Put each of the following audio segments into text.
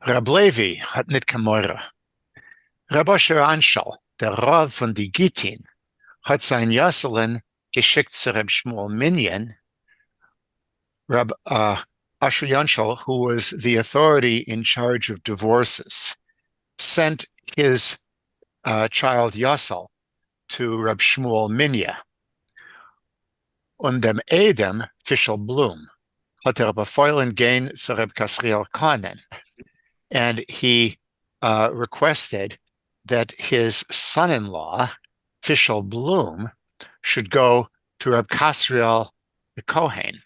Rab Levi hat nicht gemeure. Rab Asher Anshal, der Rav von die Gittin, hat sein Jocelyn geschickt zu Rab Shmuel Minyan. Rab Asher Anshal, who was the authority in charge of divorces, sent his child Yosel to Rab Shmuel Minya. Und dem Edem, Fischel Blum, hat befeuillen gehen zu Reb Kasriel Kanen. And he requested that his son-in-law, Fischel Blum, should go to Reb Kasriel the Kohen.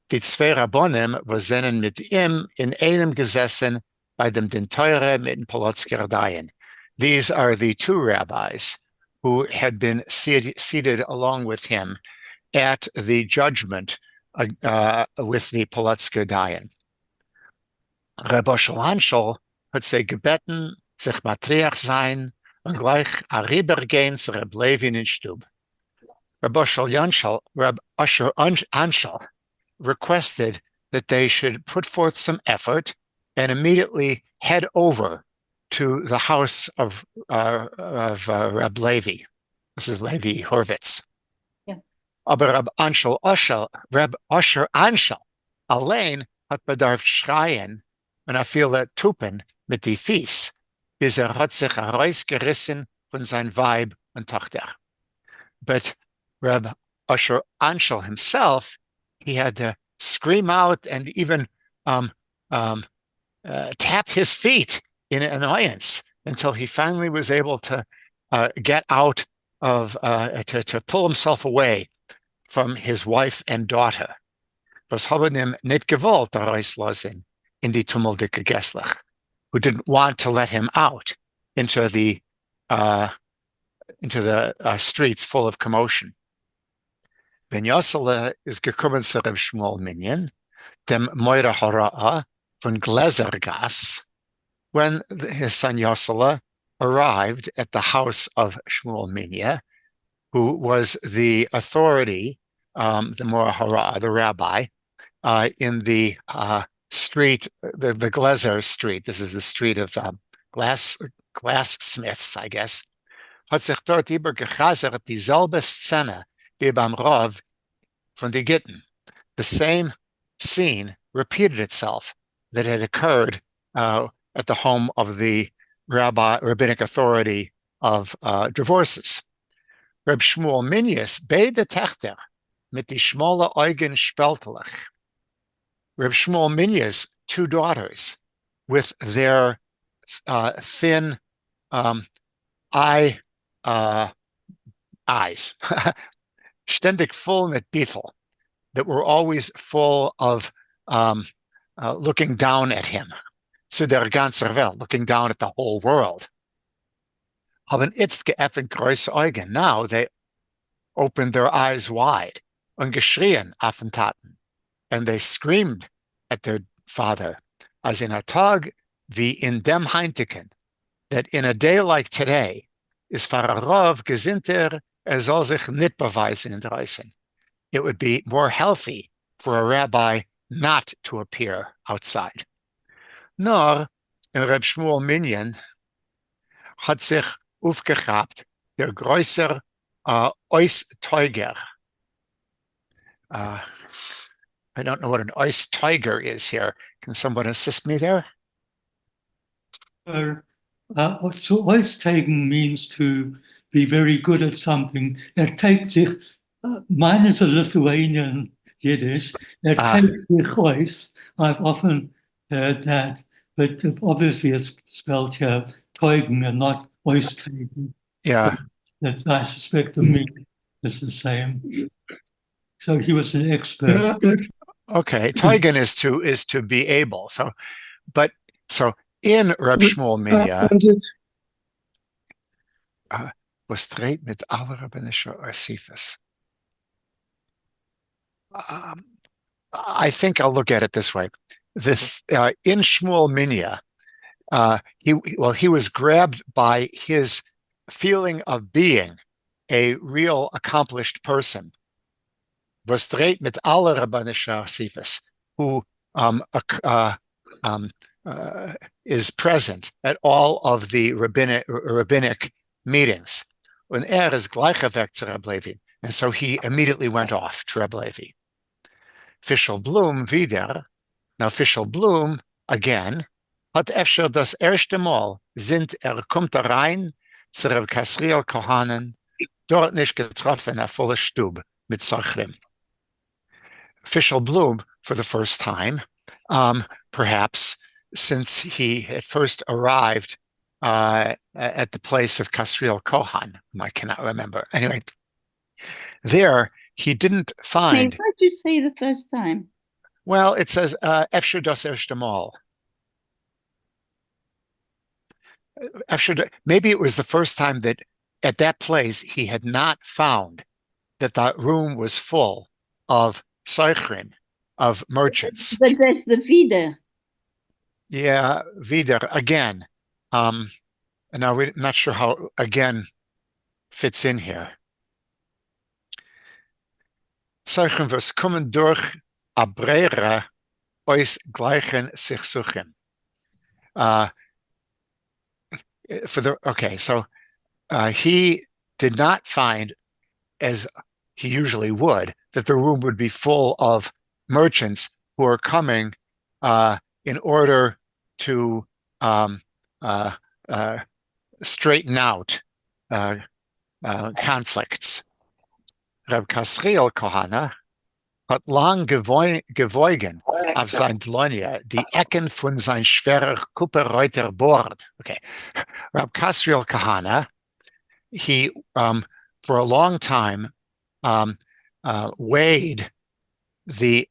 Die zwei Rabbonim waren mit ihm in einem gesessen bei dem den Teure mit den Polotsker Dayan. These are the two rabbis who had been seated along with him at the judgment with the Polotsker Dayan. Rebbe Anshel hat sie gebeten, sich matriach sein und gleich rübergehen zu Reb Levi in den Stub. Rebbe Asher Anshel requested that they should put forth some effort and immediately head over to the house of Reb Levi. This is Levi Horvitz. Yeah. Aber Reb Asher Anshel allein hat bedarf schreien und viele Tupen mit die Fies, bis hat sich herausgerissen von sein Weib und Tochter. But Reb Asher Anshel himself, he had to scream out and even tap his feet in annoyance until he finally was able to get out of, to pull himself away from his wife and daughter. Was haben ihm nicht gewollt herauslassen in die tumultige Geslach, who didn't want to let him out into the streets full of commotion. Ben Yosele is gekommen zu Reb Shmuel Minyan, dem Moira Hora'a von Glezergas, when his son Yosele arrived at the house of Shmuel Minya, who was the authority, the Moira Hora'a, the rabbi, in the street, the Glezer street. This is the street of glassmiths, I guess. Hat sich dort übergechazert dieselbe Szene wie beim Rav von die Gittin. The same scene repeated itself that had occurred at the home of the rabbinic authority of divorces. Reb Shmuel Minyas beide Techter mit die schmale Eugen speltelich. Reb Shmuel Minya's two daughters with their thin eyes, ständig voll mit Bethel, that were always full of looking down at him, zu der ganzen Welt, looking down at the whole world. Haben jetzt geöffnet große Augen. Now they opened their eyes wide und geschrien Affentaten. And they screamed at their father, as in a Tag wie in dem Heintiken, that in a day like today, is for a Rav gesinter, soll sich nicht beweisen in draußen. It would be more healthy for a rabbi not to appear outside. Nor, in Reb Shmuel Minyan, hat sich aufgehabt der größer Oisteuger. I don't know what an Oisteuger is here. Can someone assist me there? So Oisteigen means to be very good at something. Take sich, mine is a Lithuanian Yiddish. Take sich Ois. I've often heard that, but obviously it's spelled here Teugen and not Oisteigen. Yeah. That I suspect the meaning is the same. So he was an expert. Okay, Teugen is to be able. So in Reb Shmuel Minya, was straight mit aller rabbinischer Orsifus. I think I'll look at it this way. This in Shmuel Minya, he was grabbed by his feeling of being a real accomplished person. Was straight mit aller rabbinischer Orsifus, who is present at all of the rabbinic meetings. Und ist gleich weg zu Reb Levi. And so he immediately went off to Reb Levi. Fischel Blum wieder. Now Fischel Blum, again, hat öfter das erste Mal kommt rein zu Reb Kasriel Kohanen, dort nicht getroffen, a voller Stub mit Sachrim. Fischel Blum, for the first time, perhaps since he had first arrived at the place of Kasriel Kohan. I cannot remember. Anyway, there he didn't find. Why did you say the first time? Well, it says Efsher das erste Mal. Maybe it was the first time that at that place he had not found that that room was full of Seichrim, of merchants. But that's the wieder. Yeah, wieder, again. Now we're not sure how again fits in here. Seichrim was kommen durch a brera ois gleichen sich suchen. So he did not find, as he usually would, that the room would be full of merchants who are coming in order to straighten out conflicts. Reb Kasriel Kohana hat lang gewogen auf sein Dlonia, die Ecken von sein schwerer Kupperreuter Bord. Okay. Reb Kasriel Kohana, he, for a long time, weighed the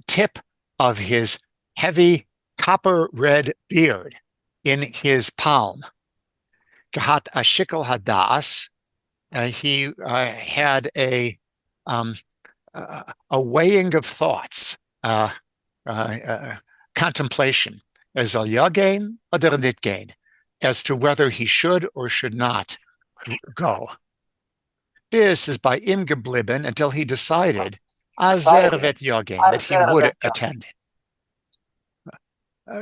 tip of his heavy copper red beard in his palm. Gehat a shikel hadas. He had a weighing of thoughts, contemplation, as al yagein oder nit gain, as to whether he should or should not go. This is by im geblieben until he decided azer vet yagein, that he would attend.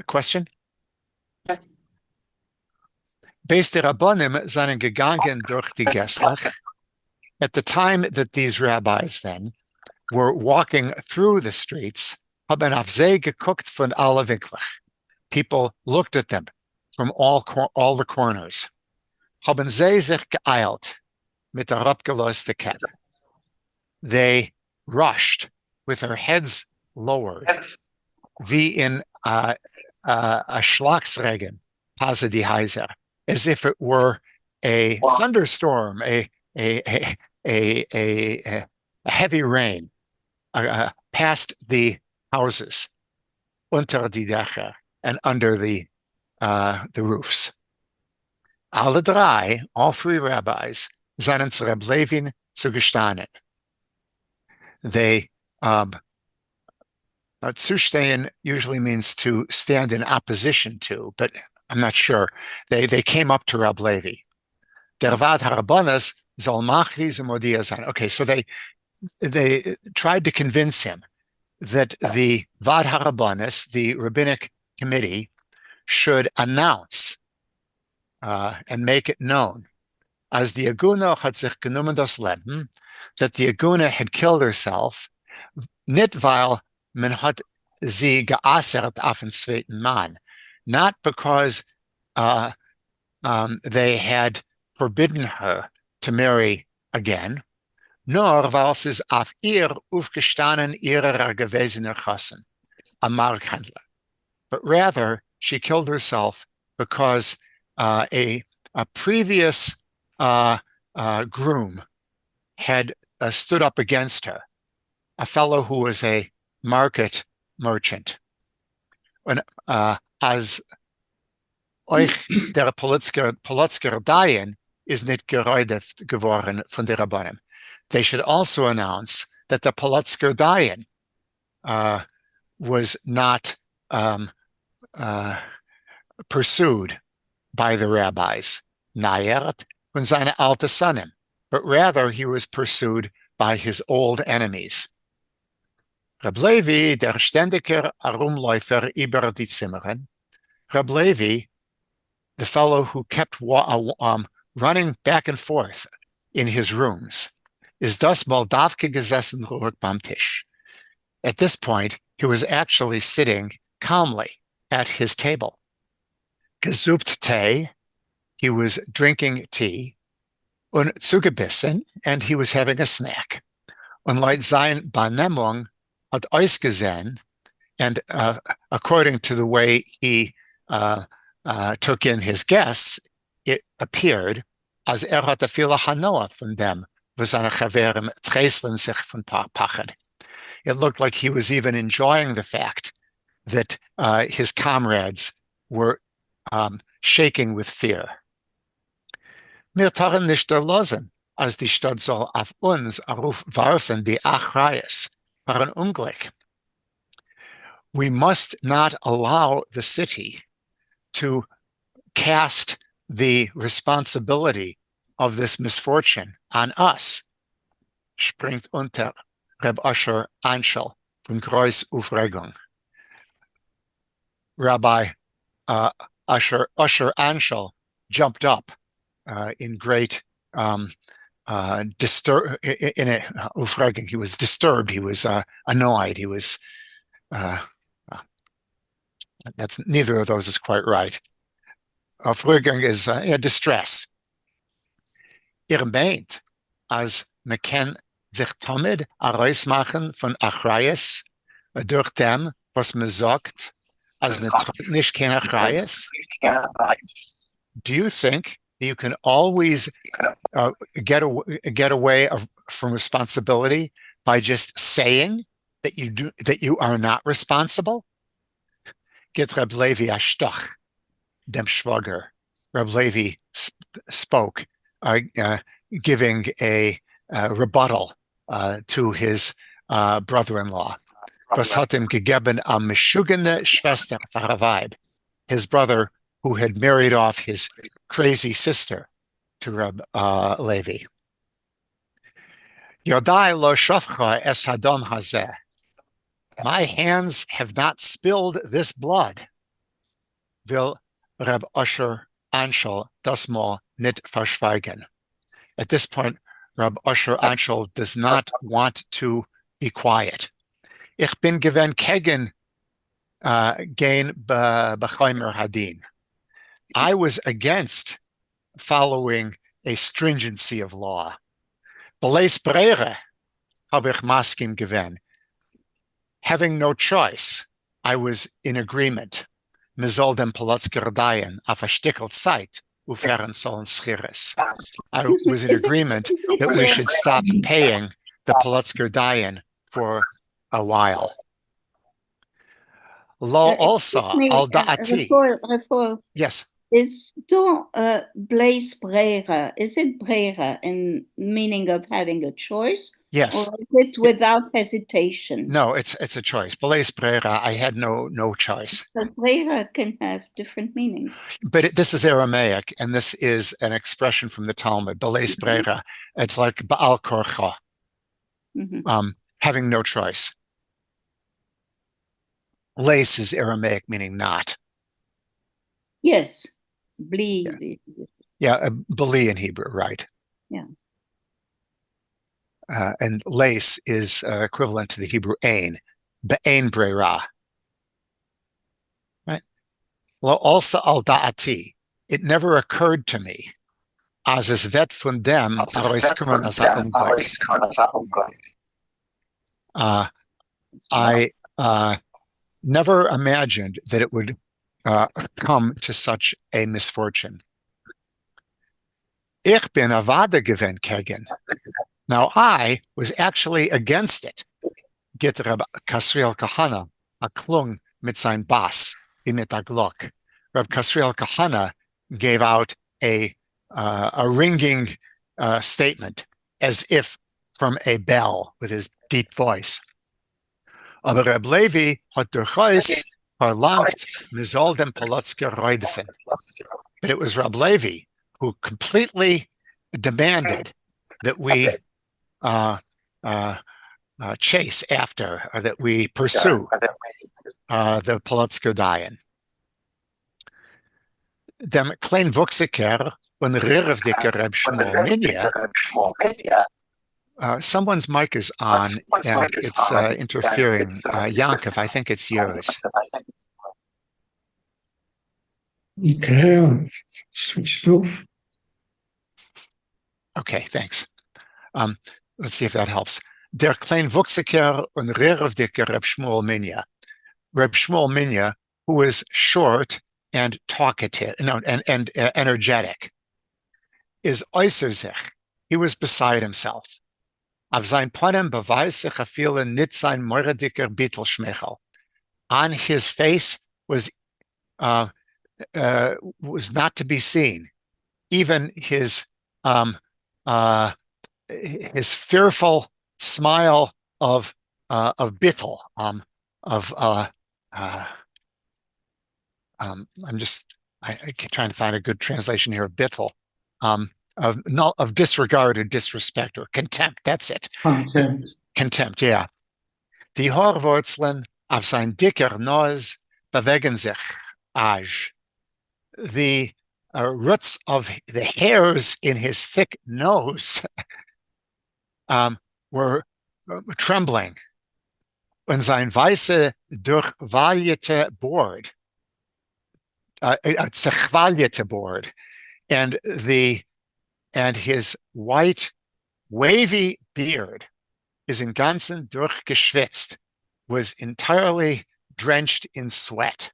Question? Beis der Rabbanim seinen gegangen durch die Geslach. At the time that these rabbis then were walking through the streets, haben auf sie geguckt von alle Winkeln. People looked at them from all the corners. Haben sie sich geeilt mit der abgelöste Kette. They rushed with their heads lowered, wie in a Schlagsregen, Hase die Heiser, as if it were a thunderstorm, a heavy rain past the houses, unter die Dächer, and under the roofs. Alle drei, all three rabbis, seien zu Reb Levin zugestanden. They, zustehen usually means to stand in opposition to, but I'm not sure. They came up to Reb Levi. Der Vad Harabanas soll machris modia sein. Okay, so they tried to convince him that the Vad Harabanas, the rabbinic committee, should announce and make it known as the AGUNE hat sich genommen das Leben, that the AGUNE had killed herself, nicht weil man hat sie geassert auf den zweiten Mann, not because they had forbidden her to marry again, nor weil sie auf ihr aufgestanden ihrer gewesener Chassen, a Markhandler. But rather, she killed herself because a previous groom had stood up against her, a fellow who was a market merchant. And as euch der Polotsker Dayan is nicht geräudet geworden von der Rabbanim. They should also announce that the Polotsker Dayan was not pursued by the rabbis, Nayert und seine alte Sanim, but rather he was pursued by his old enemies. Reb Levi, der ständiger Herumläufer über die Zimmern. Reb Levi, the fellow who kept running back and forth in his rooms, is das Moldavke gesessen ruhig beim Tisch. At this point, he was actually sitting calmly at his table. Gesupt Tee, he was drinking tea, und zugebissen, and he was having a snack. Und laut sein Wahrnehmung hat ausgesehen, and according to the way he took in his guests, it appeared as hatte viele Hanoa von dem, wo seine Chaverim treiseln sich von Pachad. It looked like he was even enjoying the fact that his comrades were shaking with fear. Wir tarren nicht erlosen, als die Stadt soll auf uns Ruf werfen, die Achrayes, für ein Unglück. We must not allow the city to cast the responsibility of this misfortune on us, springt unter Reb Asher Anshel von Kreuz Aufregung. Rabbi Asher Anshel jumped up in great Aufregung. He was disturbed. He was annoyed. He was that's neither of those is quite right. Aufregung is distress. Meint, als me ken sich damit herausmachen von Achrayes durch dem, was me sagt, als me nicht kein Achrayes? Do you think you can always get away from responsibility by just saying that you are not responsible? Get Reb Levi Ashtoch, dem Schwager. Reb Levi spoke, giving a rebuttal to his brother-in-law. Was hat ihm gegeben am Meshugene Schwester Faravaib, his brother who had married off his crazy sister to Reb Levi. Yodai lo shofcha es hadom hazeh. My hands have not spilled this blood. Will Reb Asher Anshel das mal nit verschweigen. At this point, Reb Asher Anshel does not want to be quiet. Ich bin gewen kegen gein b'chaimer hadin. I was against following a stringency of law. Beleis brere habe ich maskim gewen. Having no choice, I was in agreement. Mizol dem Polotzker dayan auf a stickel Zeit uferen sollen schiris. I was in agreement that we should stop paying the Polotzker dayan for a while. Lo also al da'ati. Yes. Is do blaze brera? Is it brera in meaning of having a choice? Yes. Or is it without hesitation? No, it's a choice. Beleis brera, I had no choice. But brera can have different meanings. But this is Aramaic, and this is an expression from the Talmud. Beleis brera. It's like ba'al korcha, having no choice. Leis is Aramaic, meaning not. Yes. Bli. Yeah, beli in Hebrew, right? Yeah. And leis is equivalent to the Hebrew ein, be'ein brera. Right? Well, also al da'ati, it never occurred to me, as es vet von dem herauskommen as a Unglück. I never imagined that it would come to such a misfortune. Ich bin avada gewen kegen. Now I was actually against it. Get Reb Kasriel Kahana a klung mit sein Bass, wie mit a Glock. Reb Kasriel Kahana gave out a ringing statement as if from a bell with his deep voice. Aber Reb Levi hat durchaus verlangt, mir soll dem Polotzker reudfen. But it was Reb Levi who completely demanded that we chase after, or that we pursue the Polotsko-Dayan. Dem klein Wuchsiker und Rirvdiker Reb Shmuel Minya. Someone's mic is on and it's interfering. Yankov, I think it's yours. Okay, switch it off. Okay, thanks. Let's see if that helps. Der klein Wuchsiker und Rirvdiker Reb Shmuel Minya. Reb Shmuel Minya, who was short and talkative, and energetic, is äußer sich. He was beside himself. Auf sein Panem beweist sich a viele nit sein mordiker Bittelschmeichel. On his face was not to be seen. Even his fearful smile of bittel, I'm trying to find a good translation here of bittel, of disregard or disrespect or contempt. That's it. Contempt, yeah. Die Haarwurzeln auf sein dicker Nose bewegen sich age. The roots of the hairs in his thick nose were trembling. Und sein weiße, durchwallierte Bord, zerchwallierte Bord, and his white, wavy beard is in ganzen durchgeschwitzt, was entirely drenched in sweat.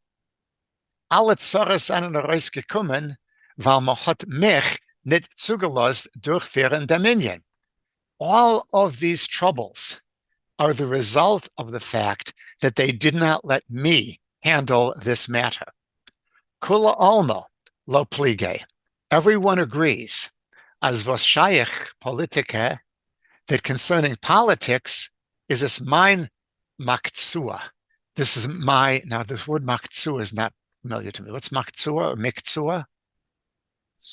Alle Zorres sind herausgekommen, weil man hat mich nicht zugelassen durchführen der Minion. All of these troubles are the result of the fact that they did not let me handle this matter. Kula alma lo plige. Everyone agrees, as was shayach politica, that concerning politics is this mine maktsua. This is now this word maktsua is not familiar to me. What's maktsua or miktsua?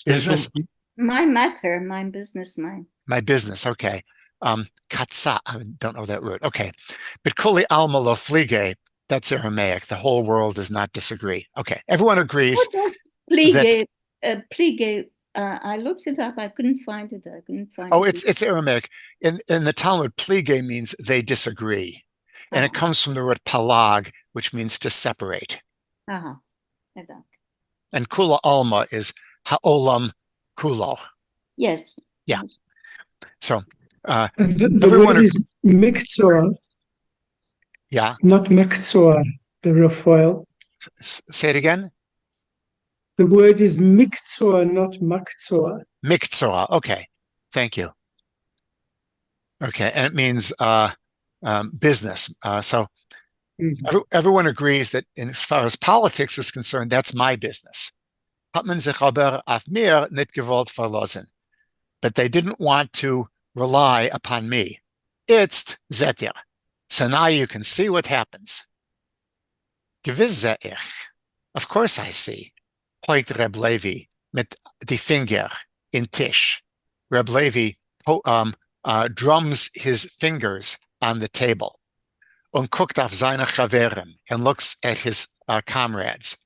Business? My matter, my business, mine. My business, okay. Katsa, I don't know that word. Okay. But kuli alma lo flige, that's Aramaic. The whole world does not disagree. Okay. Everyone agrees. Plige, plige. I looked it up. I couldn't find it. It's Aramaic. In the Talmud, plige means they disagree. And it comes from the word palag, which means to separate. And kula alma is ha'olam kulo. Yes. Yeah. So the word is miktsor. Yeah. Not maktsor, the Raphael. Say it again. The word is miktsor, not maktsor. Miktsor. Okay. Thank you. Okay. And it means business. So everyone agrees that as far as politics is concerned, that's my business. Hat man sich aber auf mir nicht gewollt verlassen. But they didn't want to rely upon me. It's seht ihr. So now you can see what happens. Gewiss sehe ich. Of course I see. Point Reb Levi mit die Finger in Tisch. Reb Levi drums his fingers on the table. Und guckt auf seine Chaverim and looks at his comrades.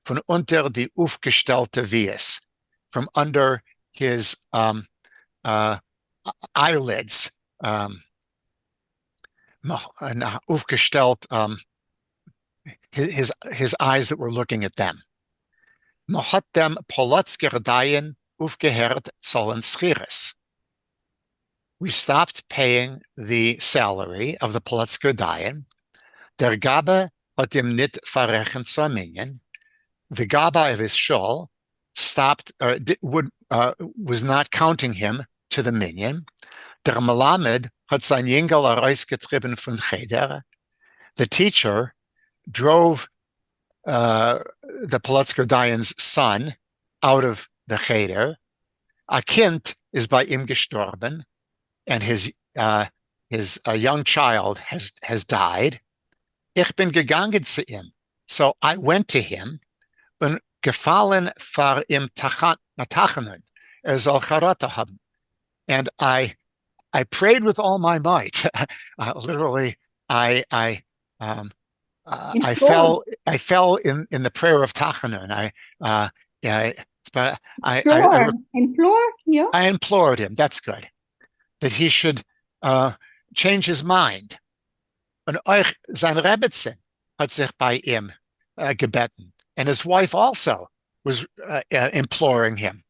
Von unter die aufgestellte Vies. From under his eyelids, aufgestellt, his eyes that were looking at them. Man hat dem Polotsker-Dayan aufgehört zahlen Schiris. We stopped paying the salary of the Polotsker-Dayan. Der Gabe hat ihm nicht verrechnet zu Minyan. The Gaba of his shul stopped, was not counting him to the Minyan. Der Melamed hat sein Jingel herausgetrieben von Cheder. The teacher drove the Polotsker-Dayan's son out of the Cheder. A Kind is by ihm gestorben, and his young child has died. Ich bin gegangen zu ihm. So I went to him und gefallen vor ihm Tachenen. Soll Charata haben. And I I prayed with all my might. Literally, I um, I fell in the prayer of Tachanun. Yeah, but Implore, yeah. I implored him. That's good, that he should change his mind. Und euch, sein Rebbetzin hat sich bei ihm gebeten. And his wife also was imploring him.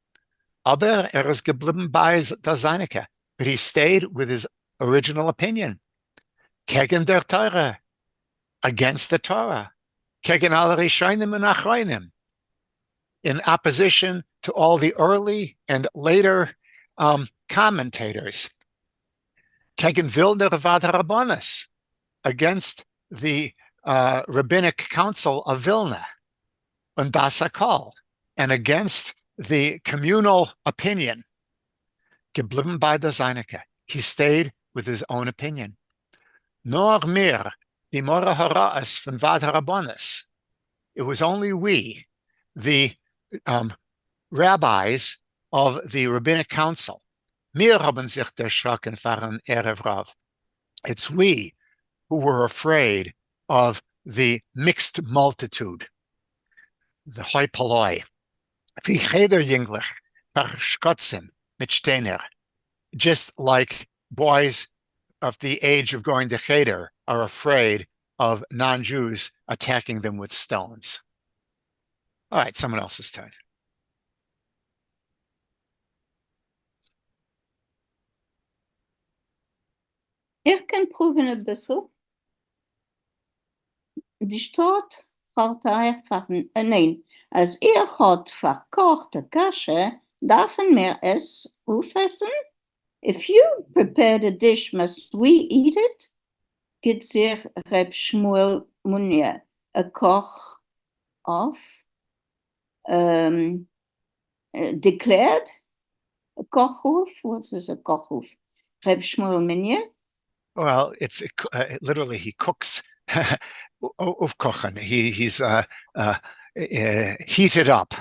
Aber ist geblieben bei der Seineke. But he stayed with his original opinion. Gegen der Torah. Against the Torah. Gegen alle Rishonim und Achronim. In opposition to all the early and later commentators. Gegen Vilna Rabbanis. Against the Rabbinic Council of Vilna, und das Hakol, and against the communal opinion, geblieben bei der Seineke. He stayed with his own opinion. Nor mir, die Mora Hara'as von Vad Harabonis. It was only we, the rabbis of the Rabbinic Council. Mir haben sich erschrocken fahren Erev Rav. It's we who were afraid of the mixed multitude, the hoi polloi. Wie cheder jinglich, verschkotzim mit steiner. Just like boys of the age of going to cheder are afraid of non-Jews attacking them with stones. All right, someone else's turn. Ich kann proben ein bisschen. Die Stadt hat einfach, nein, als hat verkochte Kasche, dürfen wir es aufessen? If you prepare the dish, must we eat it? Geht sich Reb Shmuel Munir, a Koch of, declared, a Kochhof, what is a Kochhof? Reb Shmuel Munir? Well, it's literally he cooks aufkochen. He's heated up.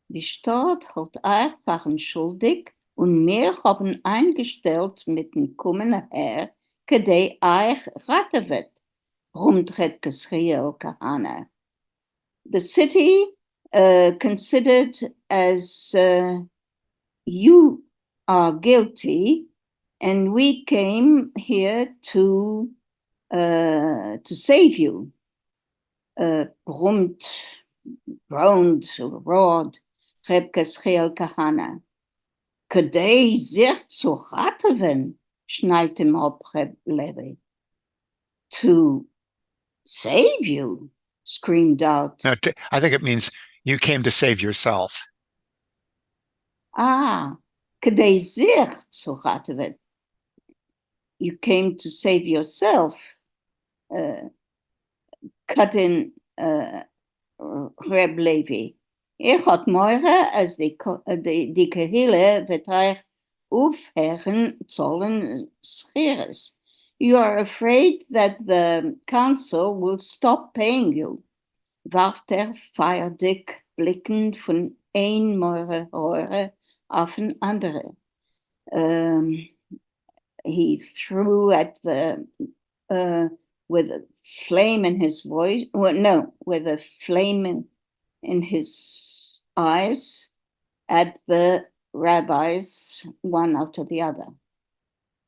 Die Stadt hat einfach schuldig und wir haben eingestellt mit dem kommenden Herr, kedei euch raten wird, rumdreht Gesriel Kahane. The city considered as you are guilty, and we came here to save you. Groaned, roared, Reb Gesriel Kahana. Kedei sich zu raten, schneit him up Reb Levi. To save you, screamed out. No, I think it means you came to save yourself. Kedei sich zu raten. You came to save yourself. Cut in Reb Levi. Had morgen als die Kehille wird euch aufhören sollen scheres. You are afraid that the council will stop paying you. Warf feierdig blickend von ein morgen Hore auf ein andere. He threw at the with a flame in his voice. Well, no, with a flame in his eyes at the rabbis, one after the other.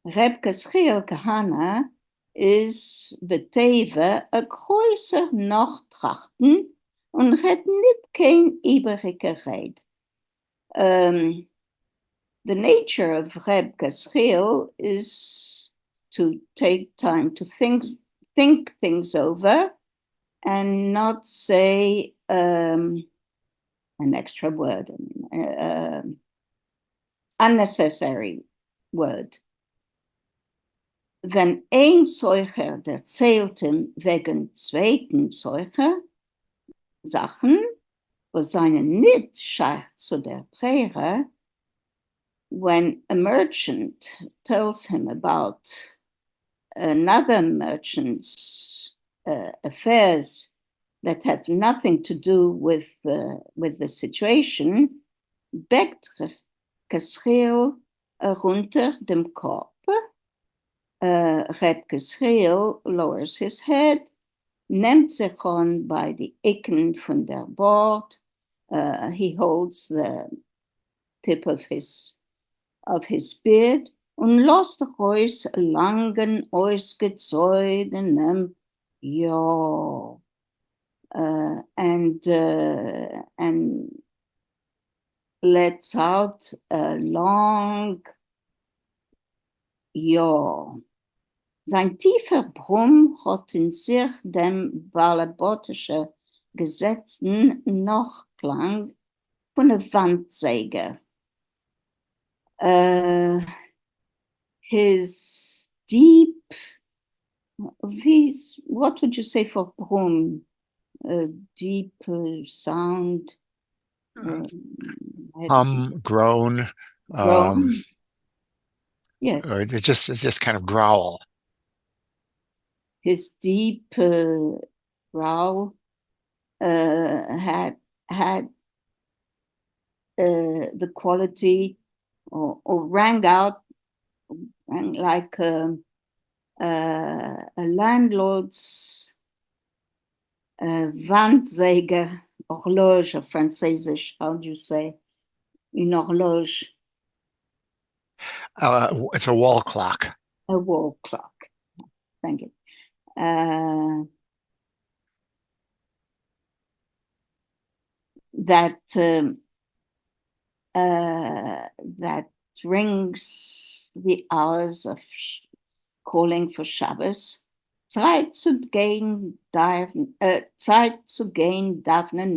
Reb Gesriel Kahana is beteve a größer Nachtrachten und hat nicht kein übrige Red. The nature of Reb Gesriel is to take time to think things over and not say an extra word, unnecessary word. Wenn ein Zeuger erzählt ihm wegen zweiten Zeuger Sachen, wo seine nicht scheich zu der Prehre, when a merchant tells him about another merchant's affairs that have nothing to do with the situation, begged Gesriel runter dem Korb. Rebkes heel lowers his head, neemt zich on by the ecken van der board. He holds the tip of his beard und lost the Reus langen ausgezogenen ja. And lets out a long ja. Sein tiefer Brumm hat in sich dem balabotischen Gesetzen noch Klang von einer Wandsäge. His deep, what would you say for Brumm? Deep sound. Groan. Groan. Yes. Or it's just kind of growl. His deep growl had the quality or rang like a landlord's Wandsäge, horloge, Französisch, how do you say? Une horloge. It's a wall clock. A wall clock. Thank you. That rings the hours of calling for Shabbos. Zeit zu gehen, davnen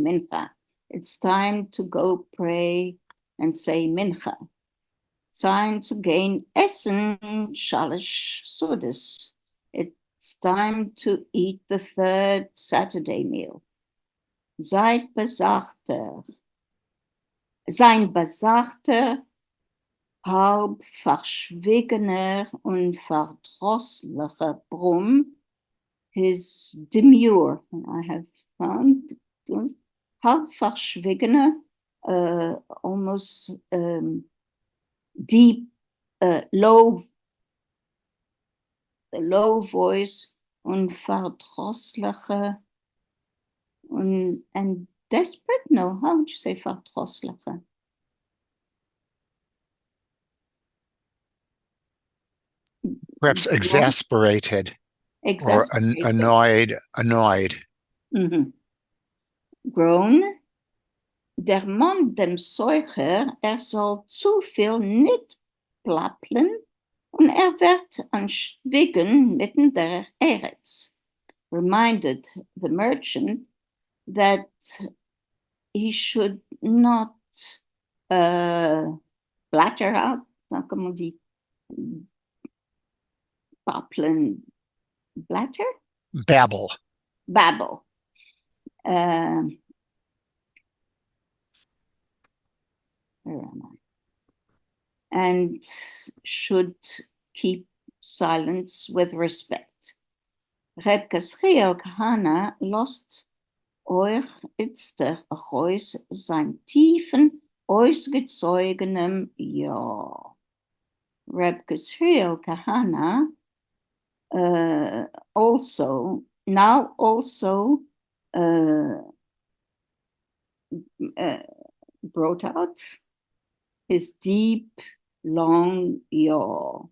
Mincha. It's time to go pray and say Mincha. Time to gain essen shalish sudas. It's time to eat the third Saturday meal. Sein besagter, halb verschwiegener und verdrosslicher Brumm, his demure, I have found, halb verschwiegener, almost deep, low voice und verdrosslicher and desperate? No, how would you say verdrosslicher? Perhaps exasperated. Or annoyed. Mm-hmm. Groan. Der Mann dem Säucher, soll zu viel nicht plappeln und wird anschwiegen mitten der Eretz. Reminded the merchant that he should not blatter out, dan kan man die plappelen, blatter? Babble. Where am I? And should keep silence with respect. Rebkes Riel Kahana lost euch itzter Achois sein tiefen, ausgezeugenem ja. Rebkes Riel Kahana also brought out his deep, long yaw.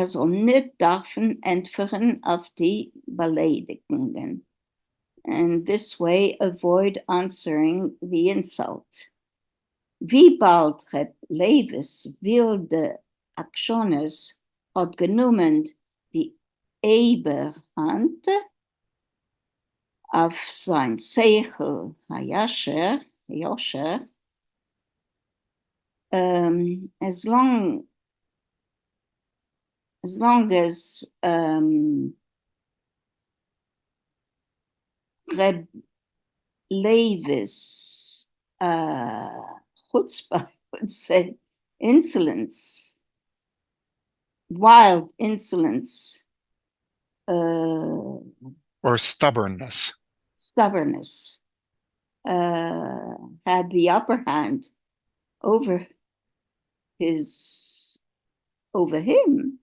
Soll nicht darfen entfern auf die Beleidigungen. And this way avoid answering the insult. Wie bald Reb Levis wilde Actiones hat genommen die Eberhand auf sein Seichel Hayasher, as long as Reb Levis chutzpah, would say, insolence, wild insolence, or stubbornness. Had the upper hand over his over him,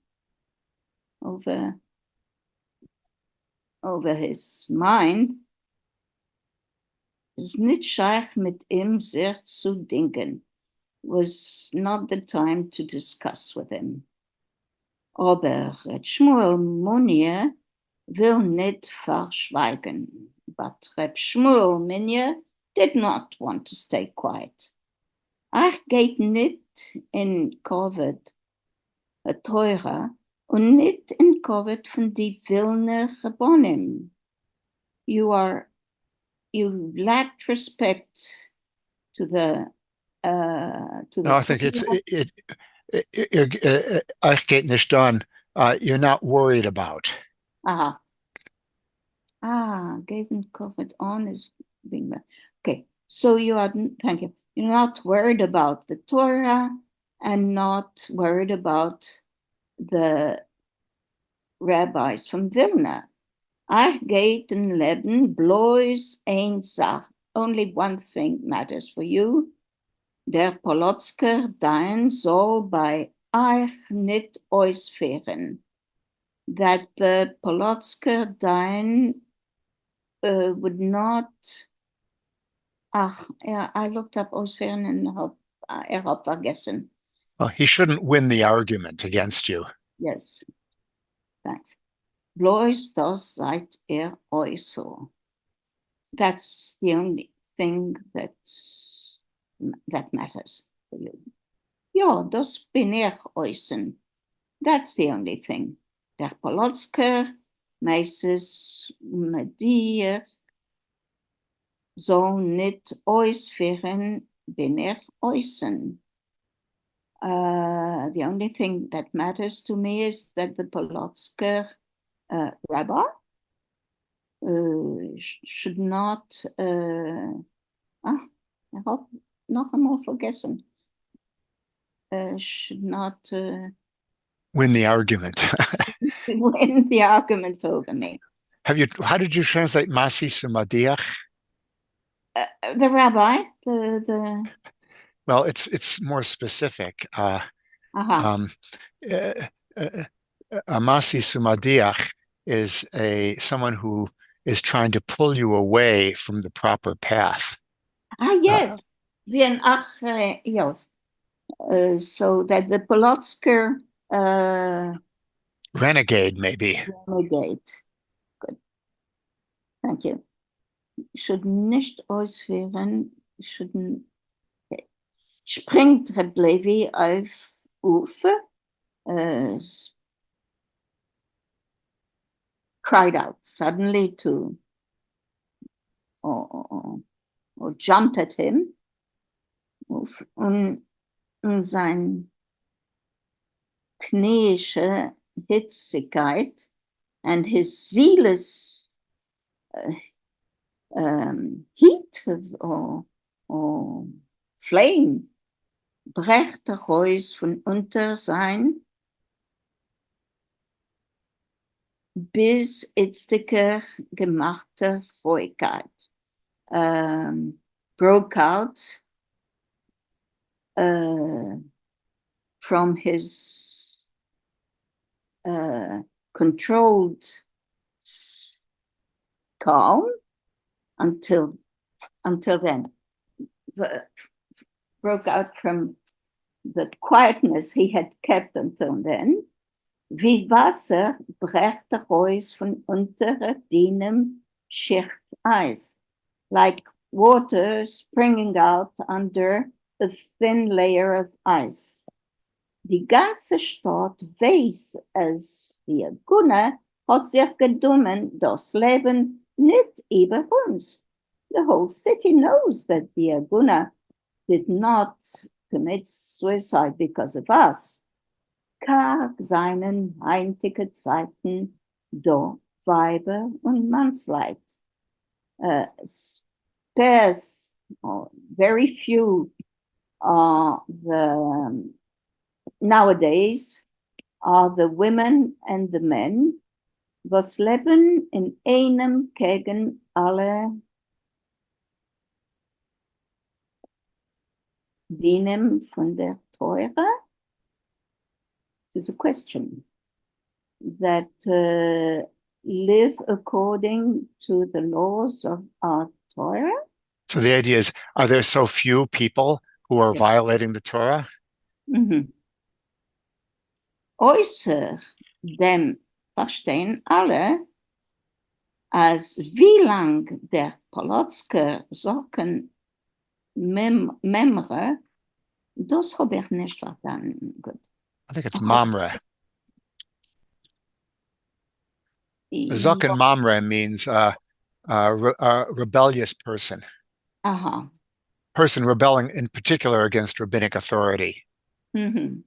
over his mind, is nicht scheich mit ihm sehr zu denken, was not the time to discuss with him. Aber Shmuel Munir will nicht verschweigen, but Reb Shmuel Munir did not want to stay quiet. Geht nicht in Covid Teure und nicht in Covid von die Wilner Rabbonim. You lacked respect to the No, I think Ach geht nicht on. You're not worried about. Gavin COVID on is being okay. So thank you. You're not worried about the Torah and not worried about the rabbis from Vilna. Geht in Leben bloß ein Sach. Only one thing matters for you. Der Polotsker Dein soll bei euch nicht ausführen. That the Polotsker Dein would not. I looked up ausführen and hab vergessen. Well, he shouldn't win the argument against you. Yes, thanks. Bloß das seid euch so. That's the only thing that matters for you. Ja, das bin euch. That's the only thing. Der Polotsker, meistens mit dir, soll nicht ausführen, bin euch. The only thing that matters to me is that the Polotsker rabbi should not, I hope noch einmal vergessen, should not win the argument. win the argument over me. How did you translate Masi Sumadiach? The rabbi, the Well, it's more specific. Amasi Sumadiach is someone who is trying to pull you away from the proper path. Yes. Yes. So that the Polotsker renegade, maybe. Renegade. Good. Thank you. Should nicht ausführen, shouldn't. Okay. Springt Reb Levi auf, cried out suddenly or jumped at him, und sein knieische Hitzigkeit and his zealous heat or flame brecht heraus von unter sein bis itztiger gemachte Feuigkeit broke out from his controlled calm until then. Broke out from the quietness he had kept until then. Wie Wasser brecht heraus von unter deinem Schicht Eis, like water springing out under a thin layer of ice. Die ganze Stadt weiß, als die AGUNE hat sich gedummen, das Leben nicht über uns. The whole city knows that the AGUNE did not commit suicide because of us. Kar seinen einzige Zeiten do Weiber und Mannsleid. Sparse, very few nowadays are the women and the men, was leben in einem gegen alle dienen von der Teure. is a question, that live according to the laws of our Torah. So the idea is, are there so few people who are violating the Torah? Mhm. Äußer dem verstehen alle, als wie lang der Polotsker Socken Memre, das habe ich nicht verstanden. Gut. I think it's Mamre. Zok Ja, and Mamre means rebellious person. aha. Person rebelling in particular against rabbinic authority. Mhm.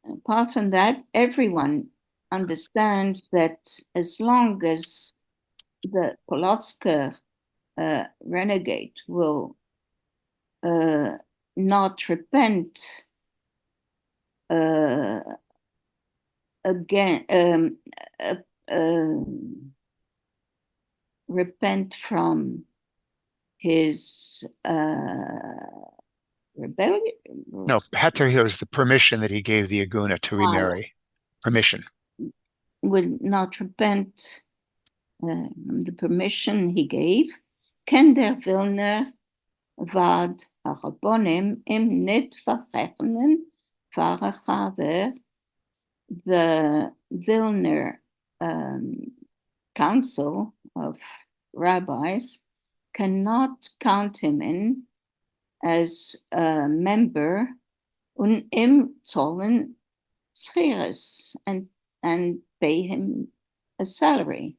Apart from that, everyone understands that as long as the Polotsker renegade will not repent again, repent from his rebellion. No, heter here is the permission that he gave the Aguna to remarry. Permission. Will not repent the permission he gave. Ken der Vilner vad Arabonim im nit verrechnen Chaver. The Vilner Council of Rabbis cannot count him in as a member und im zollen Schiris and pay him a salary.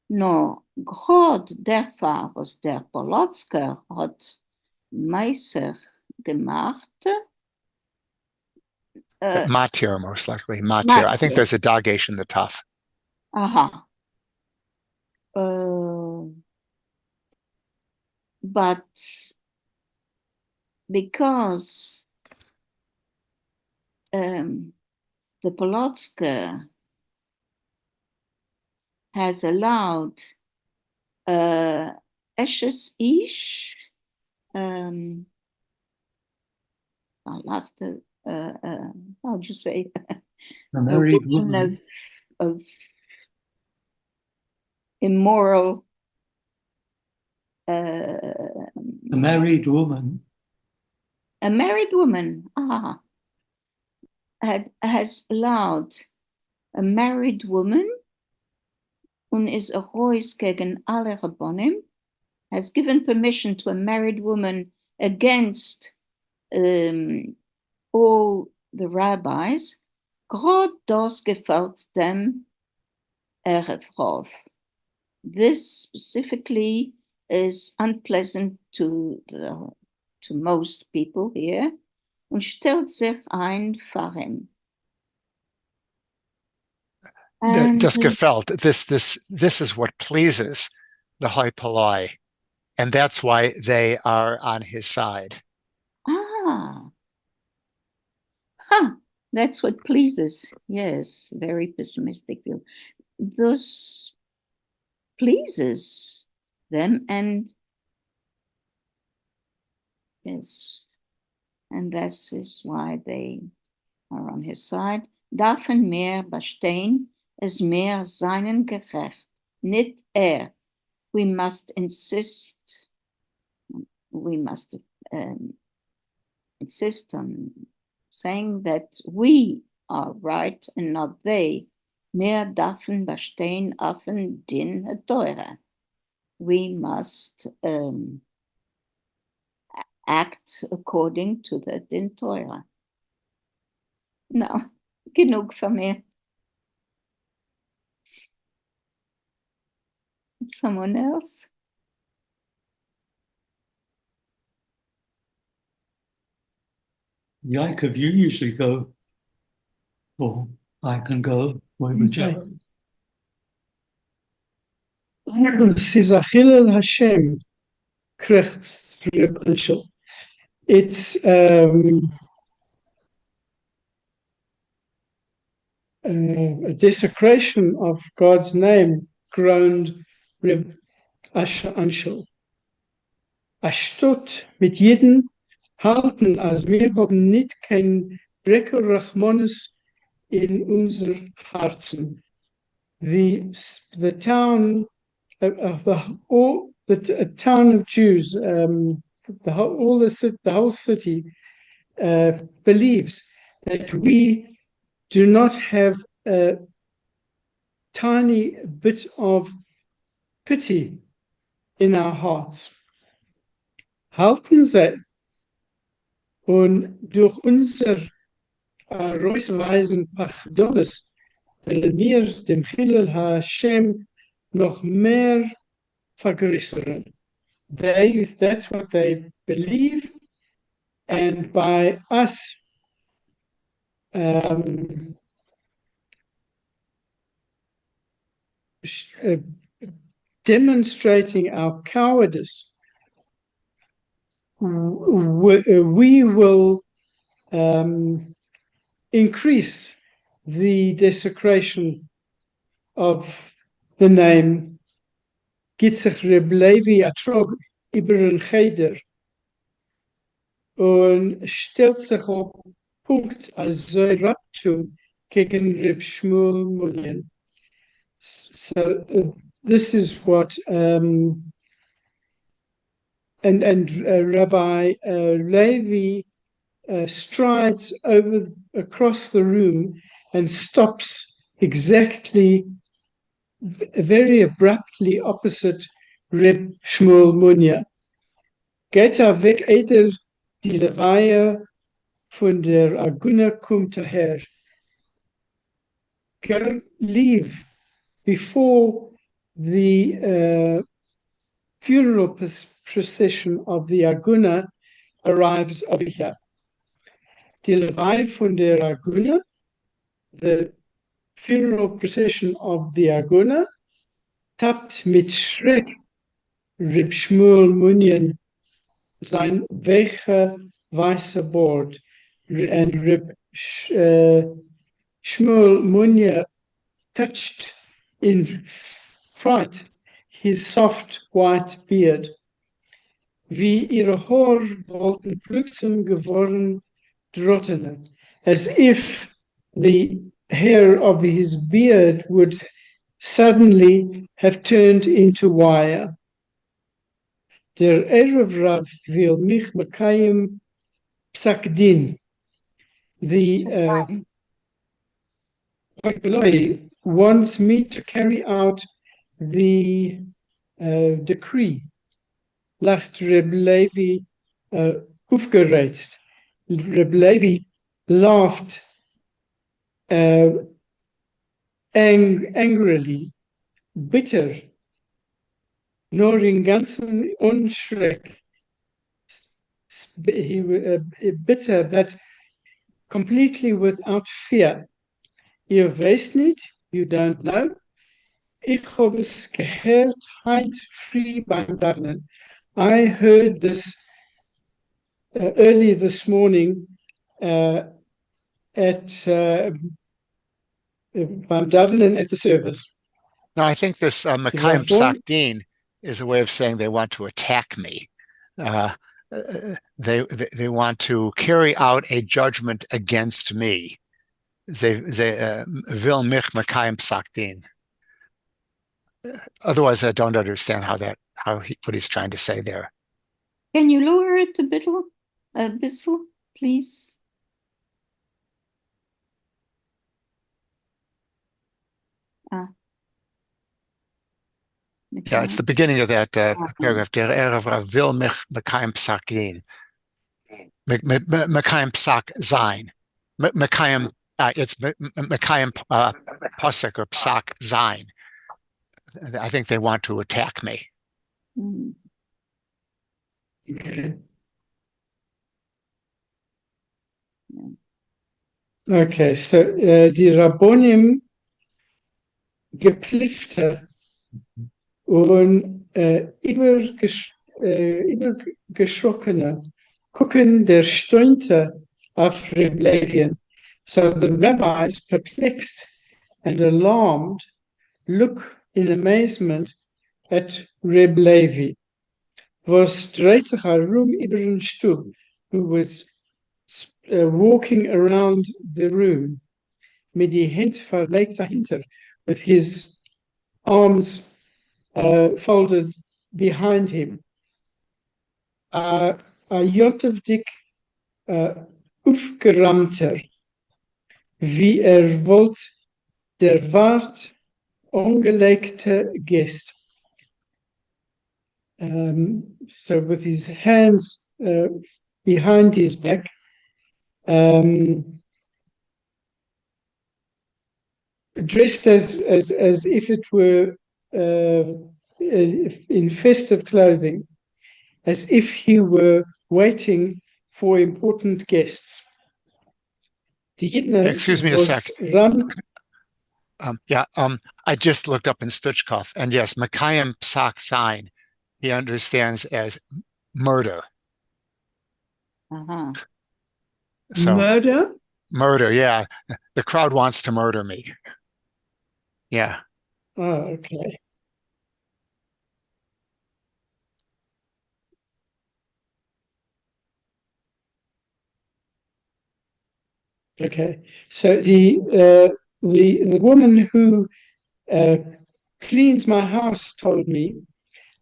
No, God der was der Polotsker hat Meiser gemacht. Matir, most likely. Matir. I think there's a dagesh in the taf. Aha. But because the Polotsker has allowed Eshes Ish, how would you say? A married woman. Of immoral. A married woman. A married woman, has allowed a married woman, und is a rois gegen alle Rabbonim, has given permission to a married woman against all the rabbis. Grad das gefällt dem Erev Rov. This specifically is unpleasant to most people here und stellt sich ein für ihn. Das gefällt. This is what pleases the High Palai, and that's why they are on his side. That's what pleases. Yes, very pessimistic view. Thus pleases them, and yes, and this is why they are on his side. Darfen mehr bestehen, es mehr seinen gerecht, nicht We must insist on saying that we are right and not they. Mehr darfen bestehen auf den Din Torah. We must act according to the Din Torah. No, genug von mir. Someone else? Yaakov, you usually go, or I can go, whichever. Siz Achillel Hashem, krächzt Reb Anshel. It's a desecration of God's name, groaned Reb Anshel. Astot mit jedem halten, als wir haben nicht kein Breker Rachmanus in unser Herzen. The town of the town of Jews, the whole city believes that we do not have a tiny bit of pity in our hearts. Halten sie und durch unser Reusweisen Pachdones will wir dem Chilel Hashem noch mehr vergrößern. That's what they believe, and by us demonstrating our cowardice, we will increase the desecration of the name. Gitzach Reb Levi atrog iberen cheder und stellt sich auf Punkt als so Raptu gegen Reb Shmuel Mulyan. So this is what Rabbi Levi strides across the room and stops exactly, very abruptly opposite Reb Shmuel Munya. Geht weg, Eder, die Levaya von der Aguna kommt daher. Go leave before the funeral procession of the Aguna arrives over here. Die Levaya von der Aguna, the funeral procession of the Aguna, tappt mit Schreck Reb Shmuel Munyan sein weißer Bord, and Reb Shmuel Munya touched in fright his soft white beard. Wie ihre Haar wollten plötzlich geworden drottenen, as if the hair of his beard would suddenly have turned into wire. Der Erev Rav will mich mekayem psak din. The Rabbi wants me to carry out the decree. Lacht Reb Levi aufgereizt. Reb Levi laughed angrily, bitter, nor in ganzen Unschreck, bitter, but completely without fear. Ihr wisst nicht, you don't know. Ich habe es gehört heute früh beim Davenen. I heard this early this morning at beim Davenen at the service. Now, I think this Mekayim Psak Din is a way of saying they want to attack me. They want to carry out a judgment against me. They will mich Mekayim Psak Din. Otherwise, I don't understand what he's trying to say there. Can you lower it a bissel, please? Yeah, it's the beginning of that paragraph. Der Erev Rav will mich Mekayim Psak Din. Mekayim Psak Zayin. Mekayim, it's Mekayim Pasek or Psak Zayin. I think they want to attack me. Okay. Okay, so die Rabbonim geplifte und übergeschrockene gucken der Stunte auf Reb Levi. So the rabbis, perplexed and alarmed, look in amazement at Reb Levi. Was dreht sich herum über den Stub, who was walking around the room, mit die Hände verlegt dahinter, with his arms folded behind him. A Jontef dik aufgeramter, wie wollt der Wart ongelegte Gest. So with his hands behind his back, dressed as if it were in festive clothing, as if he were waiting for important guests. Excuse me a sec. I just looked up in Stuchkov, and yes, Makayim Psak sign, he understands as murder. Uh-huh. So, Murder? Murder, yeah. The crowd wants to murder me. Yeah. Oh, okay. Okay, so the woman who cleans my house told me,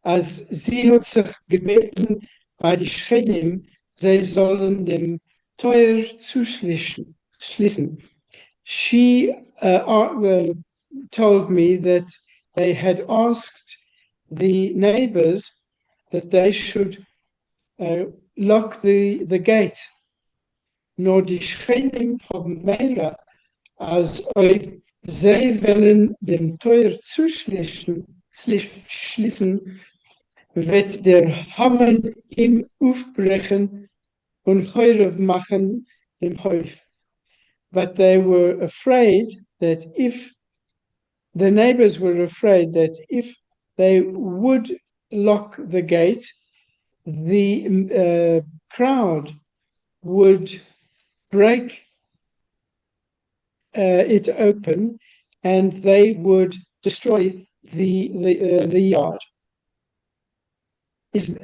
als sie hat sich gebeten bei die Schredim, sie sollen dem Teuer zuschließen. She told me that they had asked the neighbors that they should lock the gate. Nur die Schredim haben mehr, als euch sie wollen dem Teuer zuschließen, wird der Hammer ihm aufbrechen und Chörev machen im Häuf. But they were afraid that the neighbors were afraid that if they would lock the gate, the crowd would break it open and they would destroy the yard. Is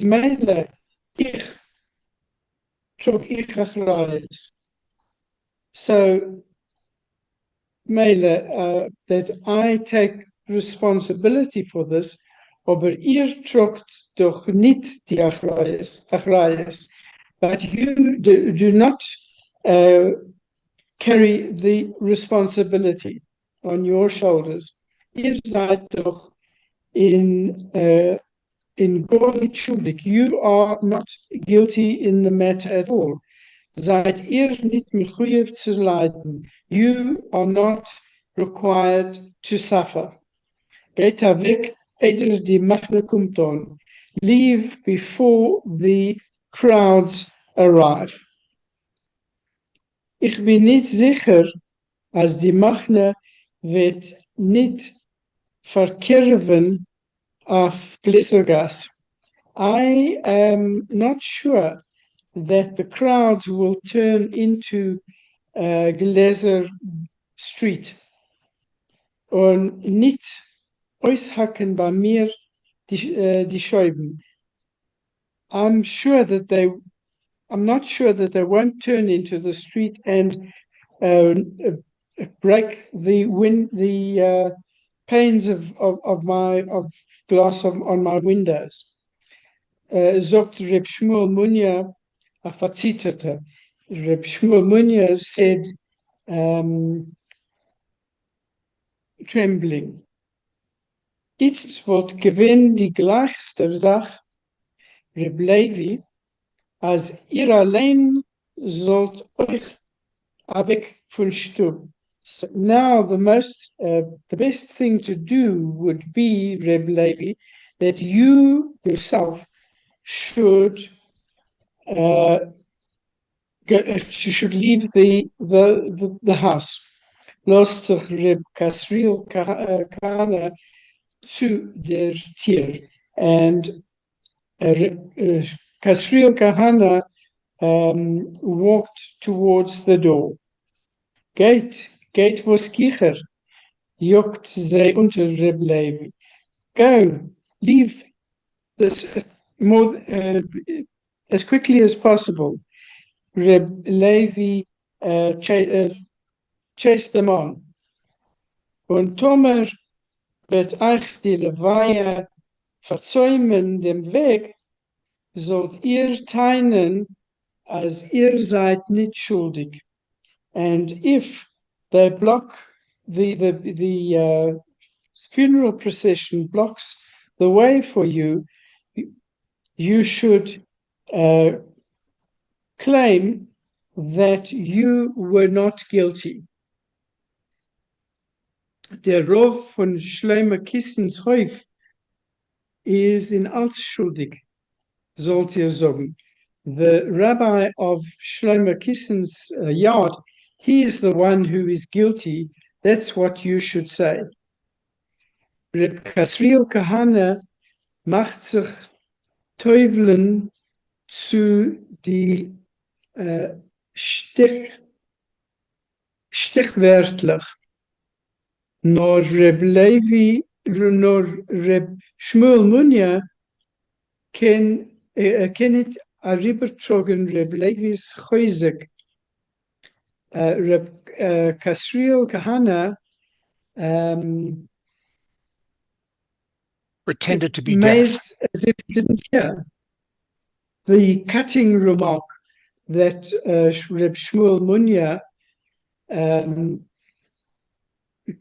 mele ich trok ich achrais. So mele that I take responsibility for this, aber ihr trokt doch nicht die achrais, but you do not carry the responsibility on your shoulders. Ihr seid doch in gar nicht schuldig. You are not guilty in the matter at all. Seid ihr nicht mechuyev zu leiden. You are not required to suffer. Geht weg, eder die Machne kommt on. Leave before the crowds arrive. Ich bin nicht sicher, als die Machne wird nicht verkehren auf Gläsergas. I am not sure that the crowds will turn into Gläser Street und nicht aushacken bei mir die Scheiben. I'm not sure that they won't turn into the street and break the panes of glass on my windows. Zogt Reb Shmuel Munya a facitata. Reb Shmuel Munya said, trembling, iets wat gewinn die gleichste Sach, Reb Levi, als ihr allein sollt euch weg von Stub. So now the best thing to do would be, Reb Levi, that you yourself should leave the house. Los sich Reb Kasriel Kahana zu der Tier. And Kasriel Kahana walked towards the door. Geht was kicher, jogt zij unter Reb Levi. Go, leave this more as quickly as possible. Reb Levi chased them on. Und Tomer wird euch die Levaya verzäumen dem Weg, sollt ihr teinen, als ihr seid nicht schuldig. And if they block the funeral procession blocks the way for you, you should claim that you were not guilty. Der Rov von Shlomo Kissens Häuf is in als schuldig, sollt ihr sagen. The rabbi of Shlomo Kissens yard, he is the one who is guilty. That's what you should say. Reb Kasriel Kahane macht sich Teufeln zu die stichwörtlich. Nor Reb Levi, nor Reb Shmuel Munya kennet a rübergezogen Reb Levis Choizek. Reb Kasriel Kahana Pretended to be made deaf. as if he didn't hear. The cutting remark that Reb Shmuel Munya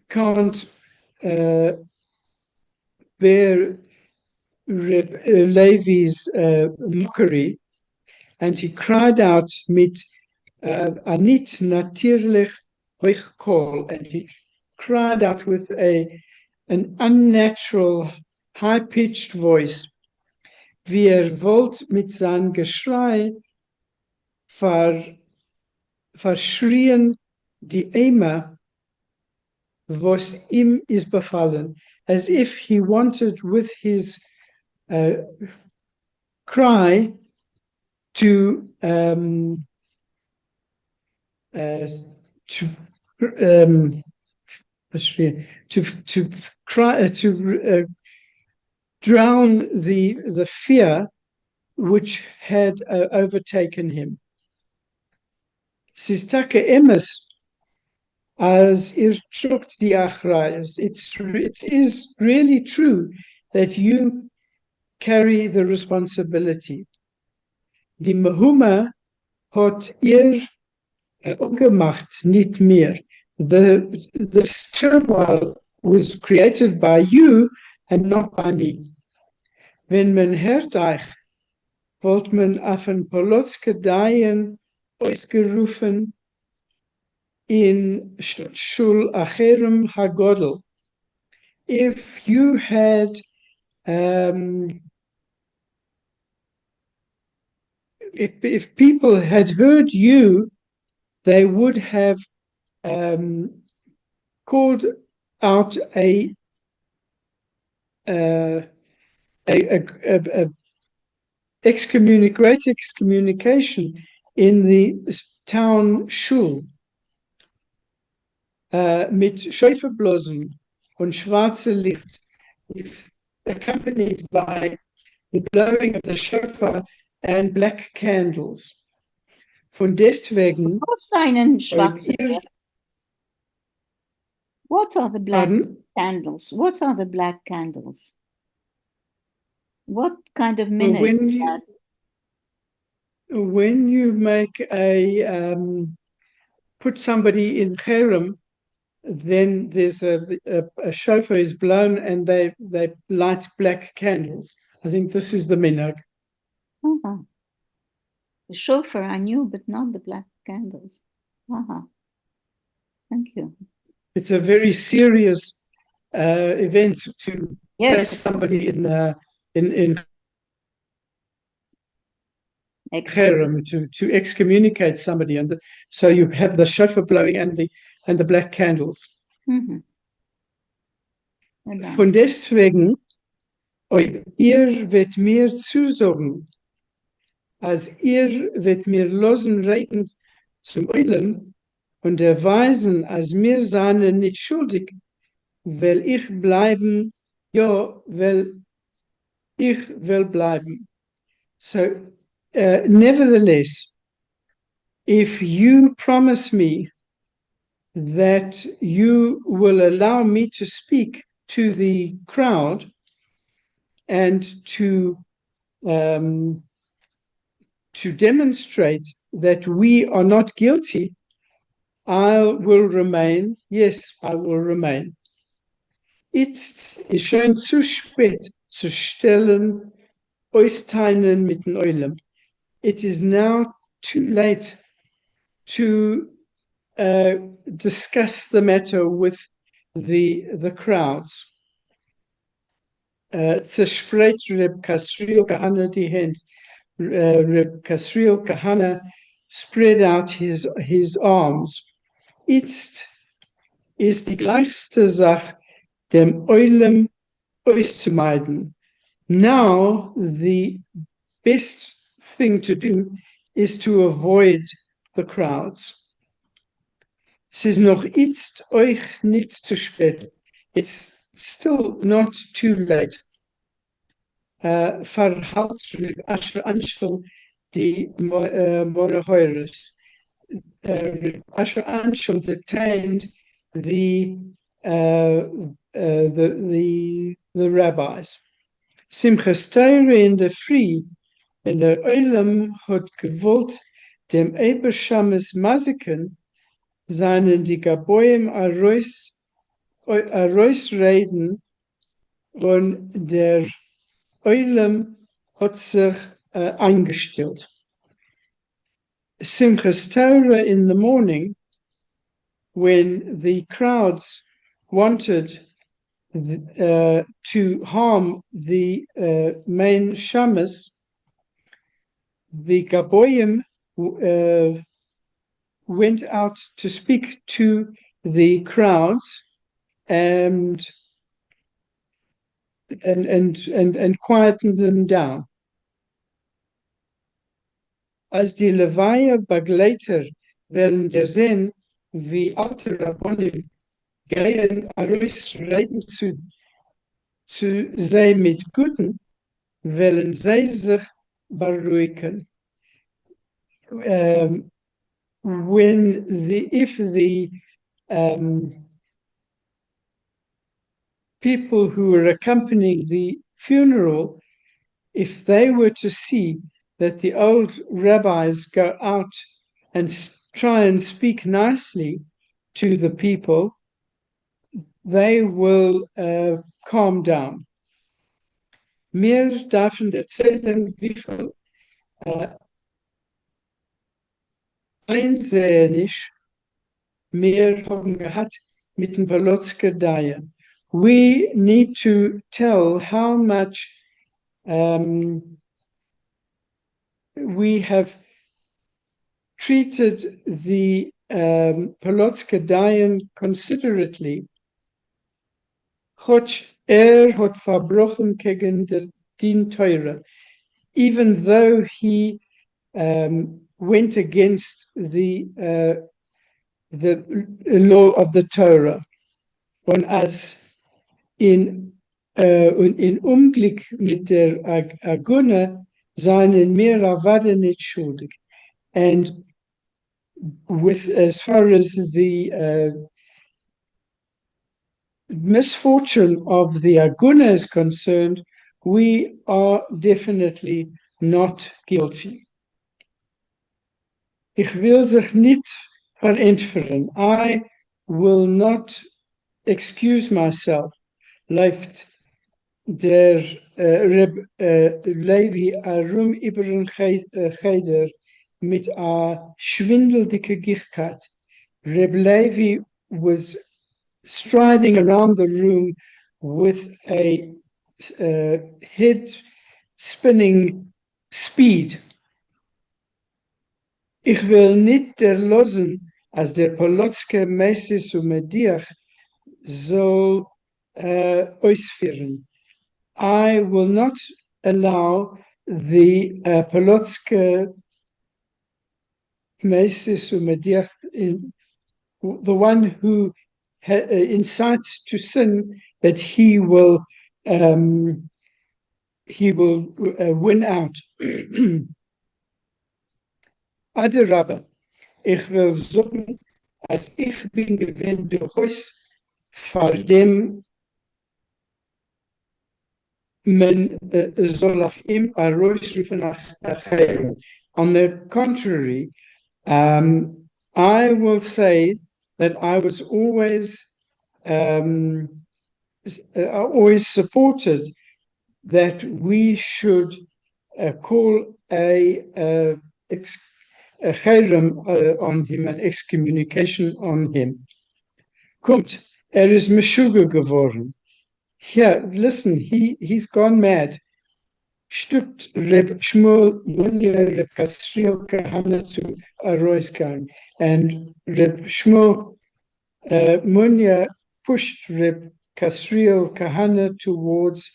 can't bear Reb Levi's mockery, and he cried out mit anit natürlich euch call, and he cried out with an unnatural high-pitched voice, wie wollt mit seinem Geschrei verschrien die Eimer, was ihm is befallen, as if he wanted with his cry to drown the fear which had overtaken him. Sistake emes as trukt die achrayas. It is really true that you carry the responsibility. Die Mehuma hat ihr gemacht, nicht mehr. This turmoil was created by you and not by me. Wenn man hört euch, wollt man auf ein Polotske-Dayen ausgerufen in Shul Acherem Hagodel. If you had if people had heard you, they would have called out a excommunication in the town shul mit Schäferblasen und schwarze Licht, accompanied by the blowing of the shofar and black candles. Von deswegen Was seinen schwarzen Licht? What are the black candles? What are the black candles? What kind of minute is that? When you make put somebody in cherem, then there's a shofar is blown and they light black candles. I think this is the minhag. Uh-huh. The shofar I knew, but not the black candles. Uh-huh. Thank you. It's a very serious event to place somebody in cherem, to excommunicate somebody, and so you have the shofar blowing and the black candles. Mm-hmm. Von deswegen, ihr wird mir zusagen, als ihr wird mir losen reden zum Eulen und erweisen, als mir seien nicht schuldig, will ich bleiben, ja, will ich will bleiben. So, nevertheless, if you promise me that you will allow me to speak to the crowd and to demonstrate that we are not guilty, I will remain. Yes, I will remain. Jetzt ist schon zu spät zu stellen, euch teilen mit den Eulen. It is now too late to discuss the matter with the crowds. Zerspreid Reb Kasriel Kahana die hand. Reb Kasriel Kahana spread out his arms. Jetzt ist die gleichste Sache, dem Eulen auszumeiden. Now, the best thing to do is to avoid the crowds. Es ist noch jetzt euch nicht zu spät. It's still not too late. Verhalt Asher Anshel die Morahoiris. Asher Anshel detained the rabbis. Simchas Torah in the free, in der Olam hat gewollt dem Ebershammes Masiken seinen die Gaboim Arois reden und der Olam hat sich eingestellt. Simchas Torah in the morning, when the crowds wanted to harm the main shamas, the Gaboyim went out to speak to the crowds and quietened them down. Als die Levaya Begleiter werden der Sinn, wie alte Rabbonim gehen Aros reden zu sein mit Guten, wollen sie sich beruhigen. If the people who were accompanying the funeral, if they were to see that the old rabbis go out and try and speak nicely to the people, they will calm down. Wir dürfen erzählen, wie viel einsehnisch wir haben gehabt mit den Polotsker Dayen. We need to tell how much we have treated the Polotsker Dayen considerately. Choć hat verbrochen gegen den Teure, even though he went against the law of the Torah. Und als in Unglück mit der Agune seien wir Avade nicht schuldig. And as far as the misfortune of the Agune is concerned, we are definitely not guilty. Ich will sich nicht verentfernen. I will not excuse myself. Läuft der Reb Levi rum über den Cheder mit a schwindeldicke Gichkeit. Reb Levi was striding around the room with a head spinning speed. Ich will nicht erlosen, als der Polotske Mesis und Mediach soll ausführen. I will not allow the Polotske Mesis und Mediach, the one who incites to sin, that he will win out. Adarabba, ich will sagen, als ich bin gewinnt durch uns, vor dem man soll auf ihm herausrufen nach Heilung. On the contrary, I will say that I was always supported that we should call a cherem on him, an excommunication on him. Kommt, is Meshuggah geworden. Here, listen, he's gone mad. Stupt Reb Shmuel Munya Reb Kasriel Kahana zu Aroiskan, and Reb Shmuel Munya pushed Reb Kasriel Kahana towards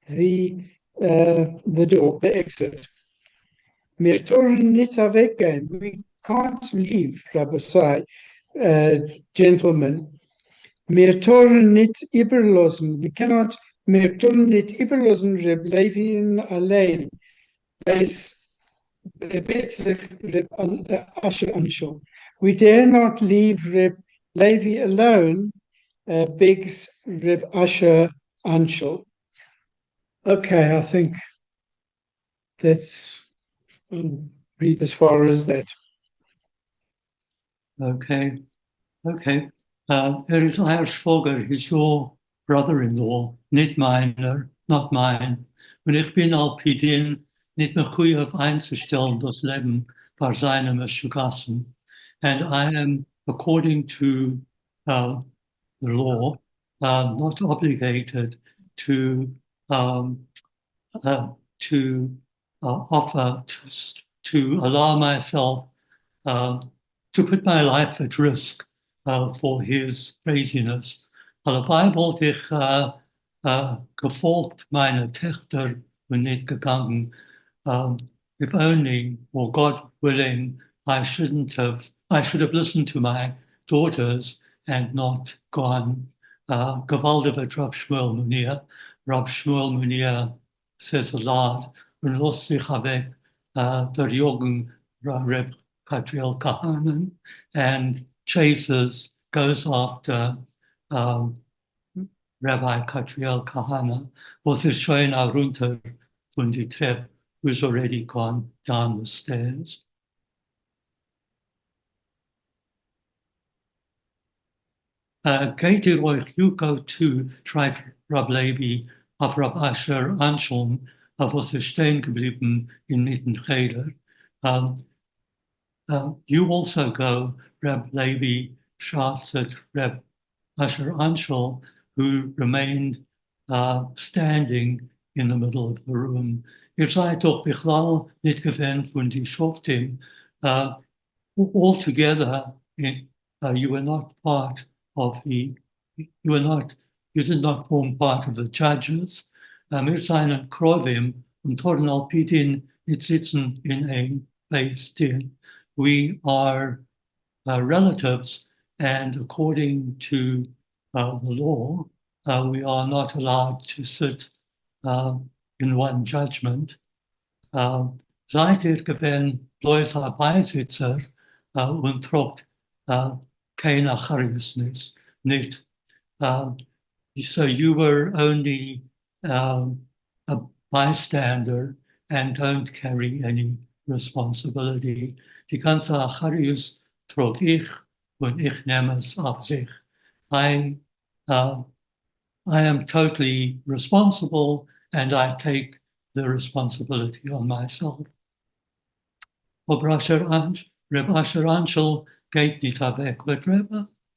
the door, the exit. Wir dürfen nicht weggehen. We can't leave, Rabbi gentlemen. Wir dürfen nicht überlassen. Wir dürfen nicht überlassen, Reb Levi allein. Es bet sich Reb Asher anschauen. We dare not leave Reb Levi alone, begs Reb Asher Anshel. Okay, I think that's read as far as that. Okay. Is Irish Fogger, he's your brother-in-law, not mine. Und ich bin al Pidin, nicht mehr goed auf einzustellen, das Leben war seine Meshugassen. And I am, according to the law, not obligated to offer, to allow myself to put my life at risk for his craziness. Allebei wollte ich gefolgt meine Töchter und nicht gegangen. If only, or God willing, I should have listened to my daughters and not gone. Gewaldig wat Rab Shmuel Munir. Rab Shmuel Munir says a lot, und los sich weg der Jürgen Reb Kadriel Kahanan, and goes after Rabbi Kadriel Kahana, was is showing out runter von die Treppe, who's already gone down the stairs. Geht ihr euch, you go to, schreibt Rab Levi auf Rab Asher Anshon, was ist stehen geblieben in Mittencheder. You also go, Rab Levi shouts at Rab Asher Anshel, who remained standing in the middle of the room. Ihr seid doch bichlal nicht gewähnt von die Schoftim. Altogether, you were not part of you did not form part of the judges. Wir seien Krovim und torn al Pidin nicht sitzen in ein Beis Din. We are relatives, and according to the law, we are not allowed to sit in one judgment. Seid ihr gewesen bloß Beisitzer und trockt keine Charisnis nicht. So you were only a bystander and don't carry any responsibility. Die ganze Acharius trug ich und ich nehme es auf sich. I am totally responsible and I take the responsibility on myself. Reb Asher Anshel geht nicht weg, but Reb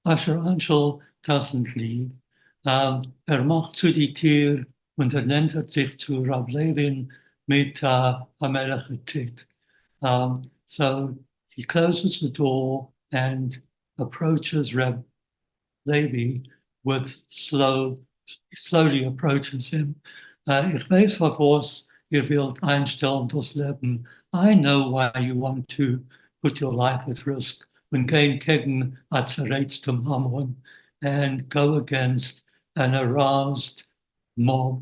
Asher Anshel doesn't leave. Macht zu die Tür und nennt sich zu Rab Levin mit Amelech. So he closes the door and approaches Reb Levi slowly approaches him. Ich weiß, was ihr wilt einstellen, das Leben. I know why you want to put your life at risk when going gegen atzeratstem Hamon and go against an aroused mob.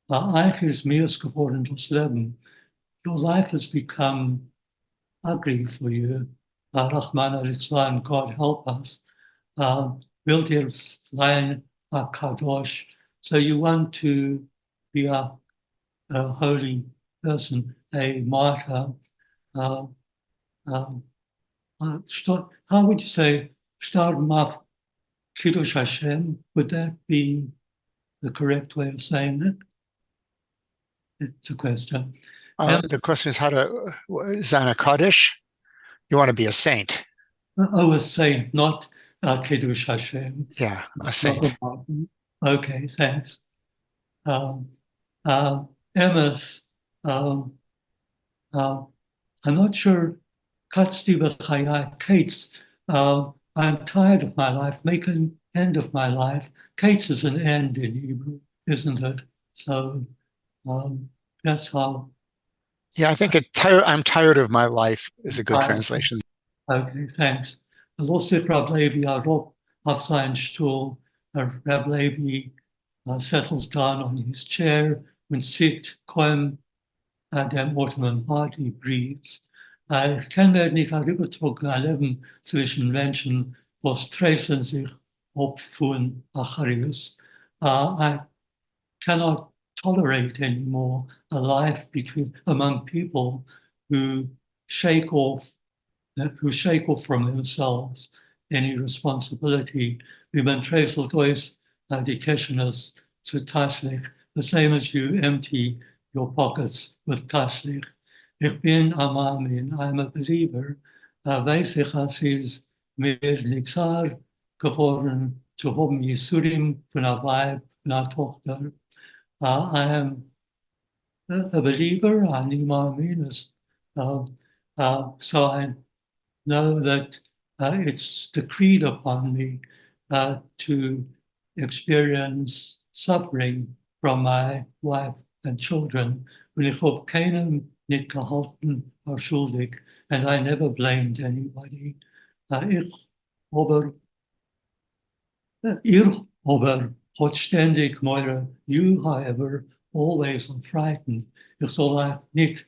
Eigentlich ist mir geworden, das Leben. Your life has become ugly for you. Rahman al-Islam, God help us, wilt ihr sein a kadosh. So you want to be a holy person, a martyr. Uh, um, how would you say, Starmaf Kiddush Hashem? Would that be the correct way of saying it? It's a question. The question is how to Zana Kaddish. You want to be a saint. Oh, a saint, not Kiddush Hashem. Yeah, a saint. Okay, thanks. Emma's, um, I'm not sure, Kate's, I'm tired of my life, make an end of my life. Kate's is an end in Hebrew, isn't it? So that's how. Yeah, I think I'm tired of my life is a good translation. Okay, thanks. Los ik Rab Levi arop auf sein Stuhl. Rab Levi settles down on his chair and sit calm dem Ottoman Party breathes. Ich kann mir nicht herübertragen ein Leben zwischen Menschen, was stressen sich ab von Acharius. I cannot tolerate anymore a life among people who shake off from themselves any responsibility. We ben tresel toys die Keshenas to tashlich, the same as you empty your pockets with tashlich. Ich bin amamin, I'm a believer. Weiß ich, als is mir nixar geworden zu haben Yisurim von a Weib, von a Tochter. I am a believer, I'm amamin, so I know that it's decreed upon me to experience suffering from my wife and children. Und ich habe keinem nicht gehalten or schuldig, and I never blamed anybody. Ihr aber hat ständig meure, you however, always are frightened. Ich soll nicht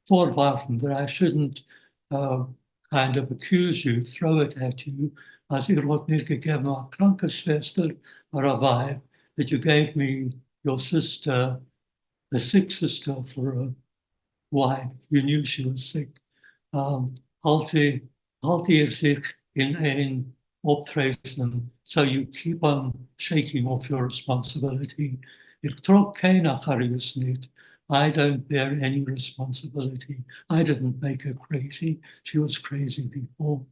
vorwerfen that I shouldn't kind of accuse you, throw it at you, as ihr hat mir gegeben a Krankenschwester or a wife, that you gave me your sister, the sick sister for a wife. You knew she was sick. Halte ihr sich in ein optreten, so you keep on shaking off your responsibility. Ich trok kein Acharius nicht. I don't bear any responsibility. I didn't make her crazy. She was crazy before.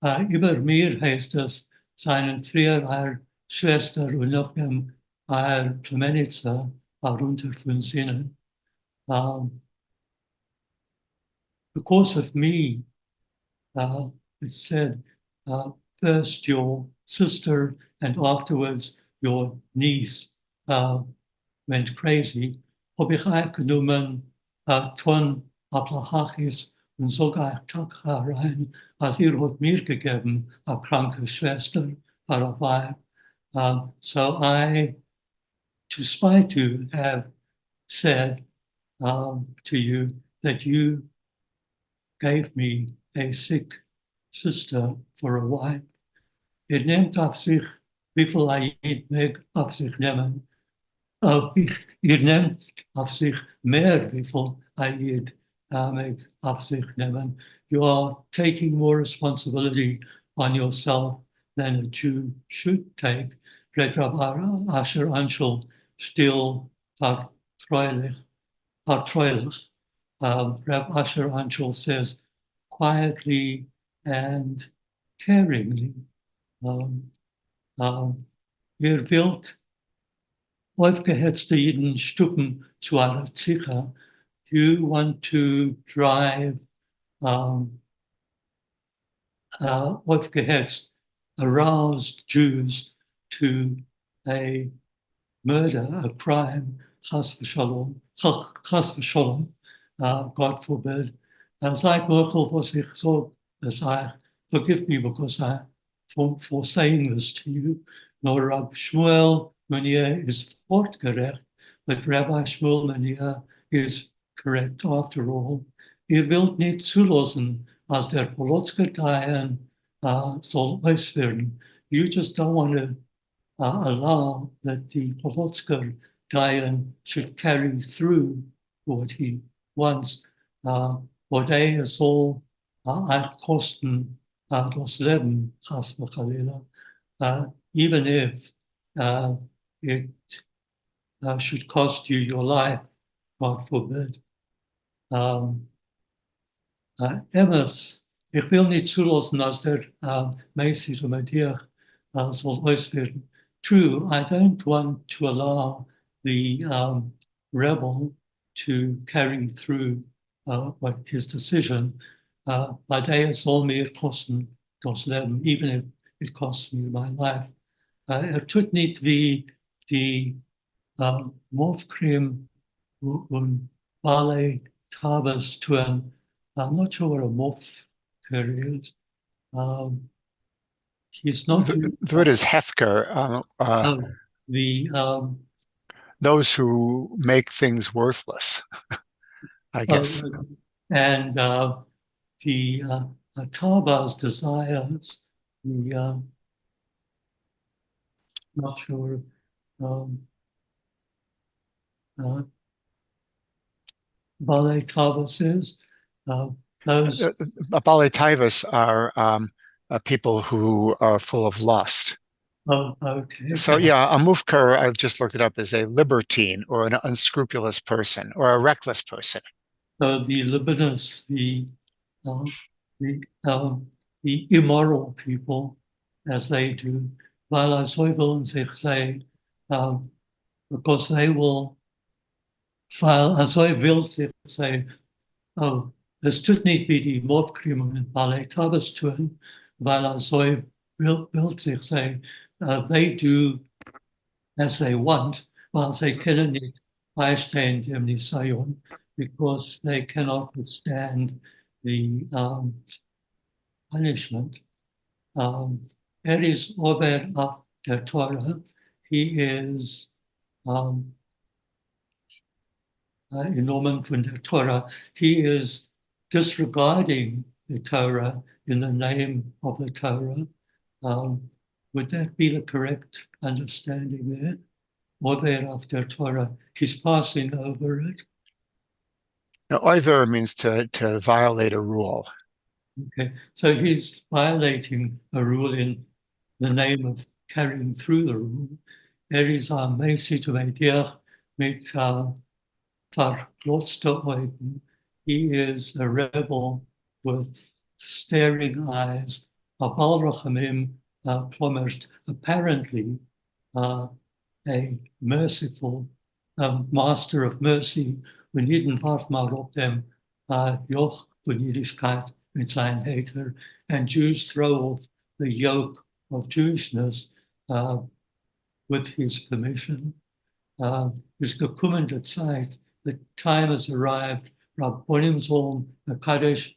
Über mir heißt es, seinen früher Schwester und noch Plemenitzer herunter von Sinnen. Because of me, it said, first your sister and afterwards your niece went crazy. Habe ich euch genommen, Ton Ablachachis und sogar Tag herein, als ihr hat mir gegeben, a kranke Schwester, for a wife. So I, to spite you, have said to you that you gave me a sick sister for a wife. Ihr nehmt auf sich, wie viel ihr mag auf sich nehmen. Ihr nehmt auf sich mehr, wie viel ihr mag auf sich nehmen. You are taking more responsibility on yourself than a Jew should take. Red Rabbi Asher Anshel still vertreulich. Reb Asher Anshel says, quietly and caringly. Ihr wilt aufgehetzte jeden Stuppen zu einer Zicha. You want to drive aufgehetzt, aroused Jews to a murder, a crime, chas v'shalom, God forbid. Seid Merkel was ich so, forgive me because for saying this to you. Nor Rab Shmuel Meneer is fortgerecht, but Rabbi Shmuel Meneer is correct after all. Ihr wilt nicht zulassen, als der Polotsker Dian soll ausführen. You just don't want to allow that the Polotsker Dian should carry through what he wants. Wat hij zal uitkosten das Leben, chas v'chalila, even if it should cost you your life, God forbid. Immers, ik wil niet zulassen als der meisje met dir zal uitvoeren. True, I don't want to allow the rebel to carry through what his decision, but hij zal meer kosten das Leben, even if it costs me my life. Tut niet wie die Mofkrim und Ballet Tabas tun. I'm not sure what a Mofker is. He's not The word is Hefker. Those who make things worthless, I guess. And the Tabas desires, the not sure. Ballet Tabas is those. Baletaivas are people who are full of lust. Oh, okay. So yeah, a mufkar, I just looked it up, is a libertine or an unscrupulous person or a reckless person. So the libidinous, the immoral people, as they do, while I willen zich say, because they will file, as I will say, oh, es tut niet wie die moordcriminelen ballet tabas tun, while as I will say, they do as they want, while they kunnen niet bijstaan indemnisation, because they cannot withstand the punishment. Is over of the Torah. He is enormous from the Torah. He is disregarding the Torah in the name of the Torah. Would that be the correct understanding there? Over of the Torah. He's passing over it. Now, over means to violate a rule. Okay, so he's violating a rule in the name of carrying through the rule. Is mee situated met verklotste ogen. He is a rebel with staring eyes. Abalrachamim plumbers, apparently a merciful master of mercy. We needn't half maar op them joch van Jiddischkeit met zijn hater, and Jews throw off the yoke of Jewishness with his permission. Is gekommen der Zeit, the time has arrived, Rabbonim sollen Kadesh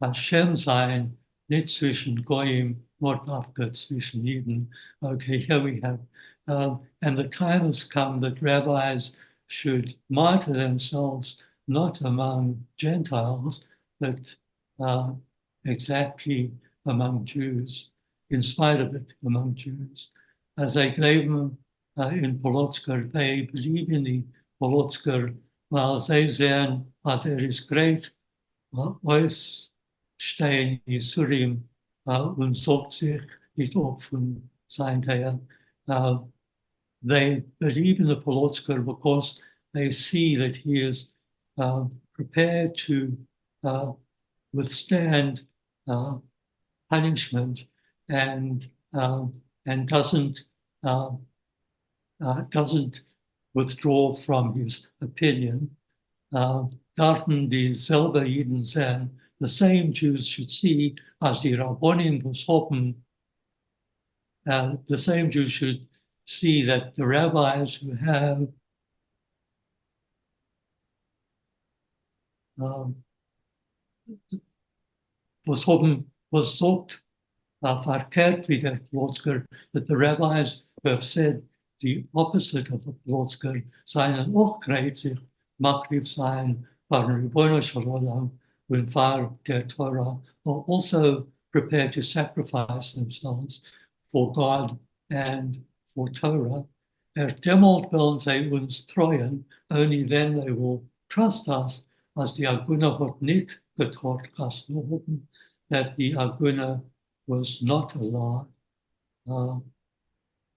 Hashem sein, nicht zwischen Goyim, Nordafka zwischen Jiden. Okay, here we have. And the time has come that rabbis should martyr themselves not among Gentiles, but exactly among Jews, in spite of it, among Jews. As they claim in Polotsker, they believe in the Polotsker, while they say, as is great, ausstehen Yisurim und sorgt sich nicht op von sein Teil. They believe in the Polotsker because they see that he is prepared to withstand punishment and doesn't withdraw from his opinion. Darfen dieselbe Jiden sein, the same Jews should see as die Rabbonim was hopen. The same Jews should see that the rabbis who have was sogt verkehrt wie der Polotsker, that the rabbis who have said the opposite of the Polotsker seien auch kreuzig, makriv sein, von Ribono Shalom, Unfar der Torah, are also prepared to sacrifice themselves for God and for Torah. Demalt willen zij ons treuen, only then they will trust us, as the AGUNE had niet getrouwd worden, that the AGUNE was not allowed,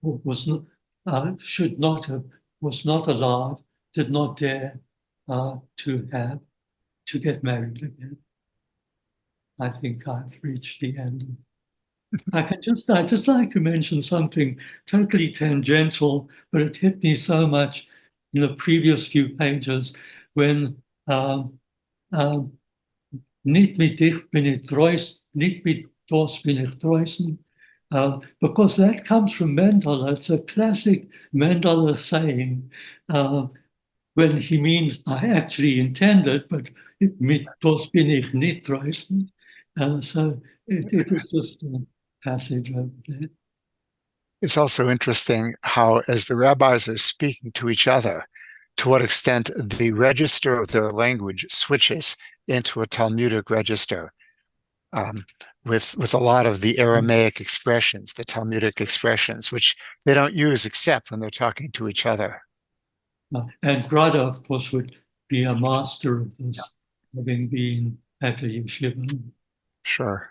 was not, should not have, was not allowed, did not dare to get married again. I think I've reached the end. I'd just like to mention something totally tangential, but it hit me so much in the previous few pages when niet met dich bin ich treus, niet met dos bin ich treusen, because that comes from Mandela. It's a classic Mandela saying, when he means I actually intended, but met dos bin ich niet treusen. So it was just a passage over there. It's also interesting how, as the rabbis are speaking to each other, to what extent the register of their language switches into a Talmudic register, with a lot of the Aramaic expressions, the Talmudic expressions, which they don't use except when they're talking to each other. And Grada, of course, would be a master of this, having been at a yeshiva. Sure.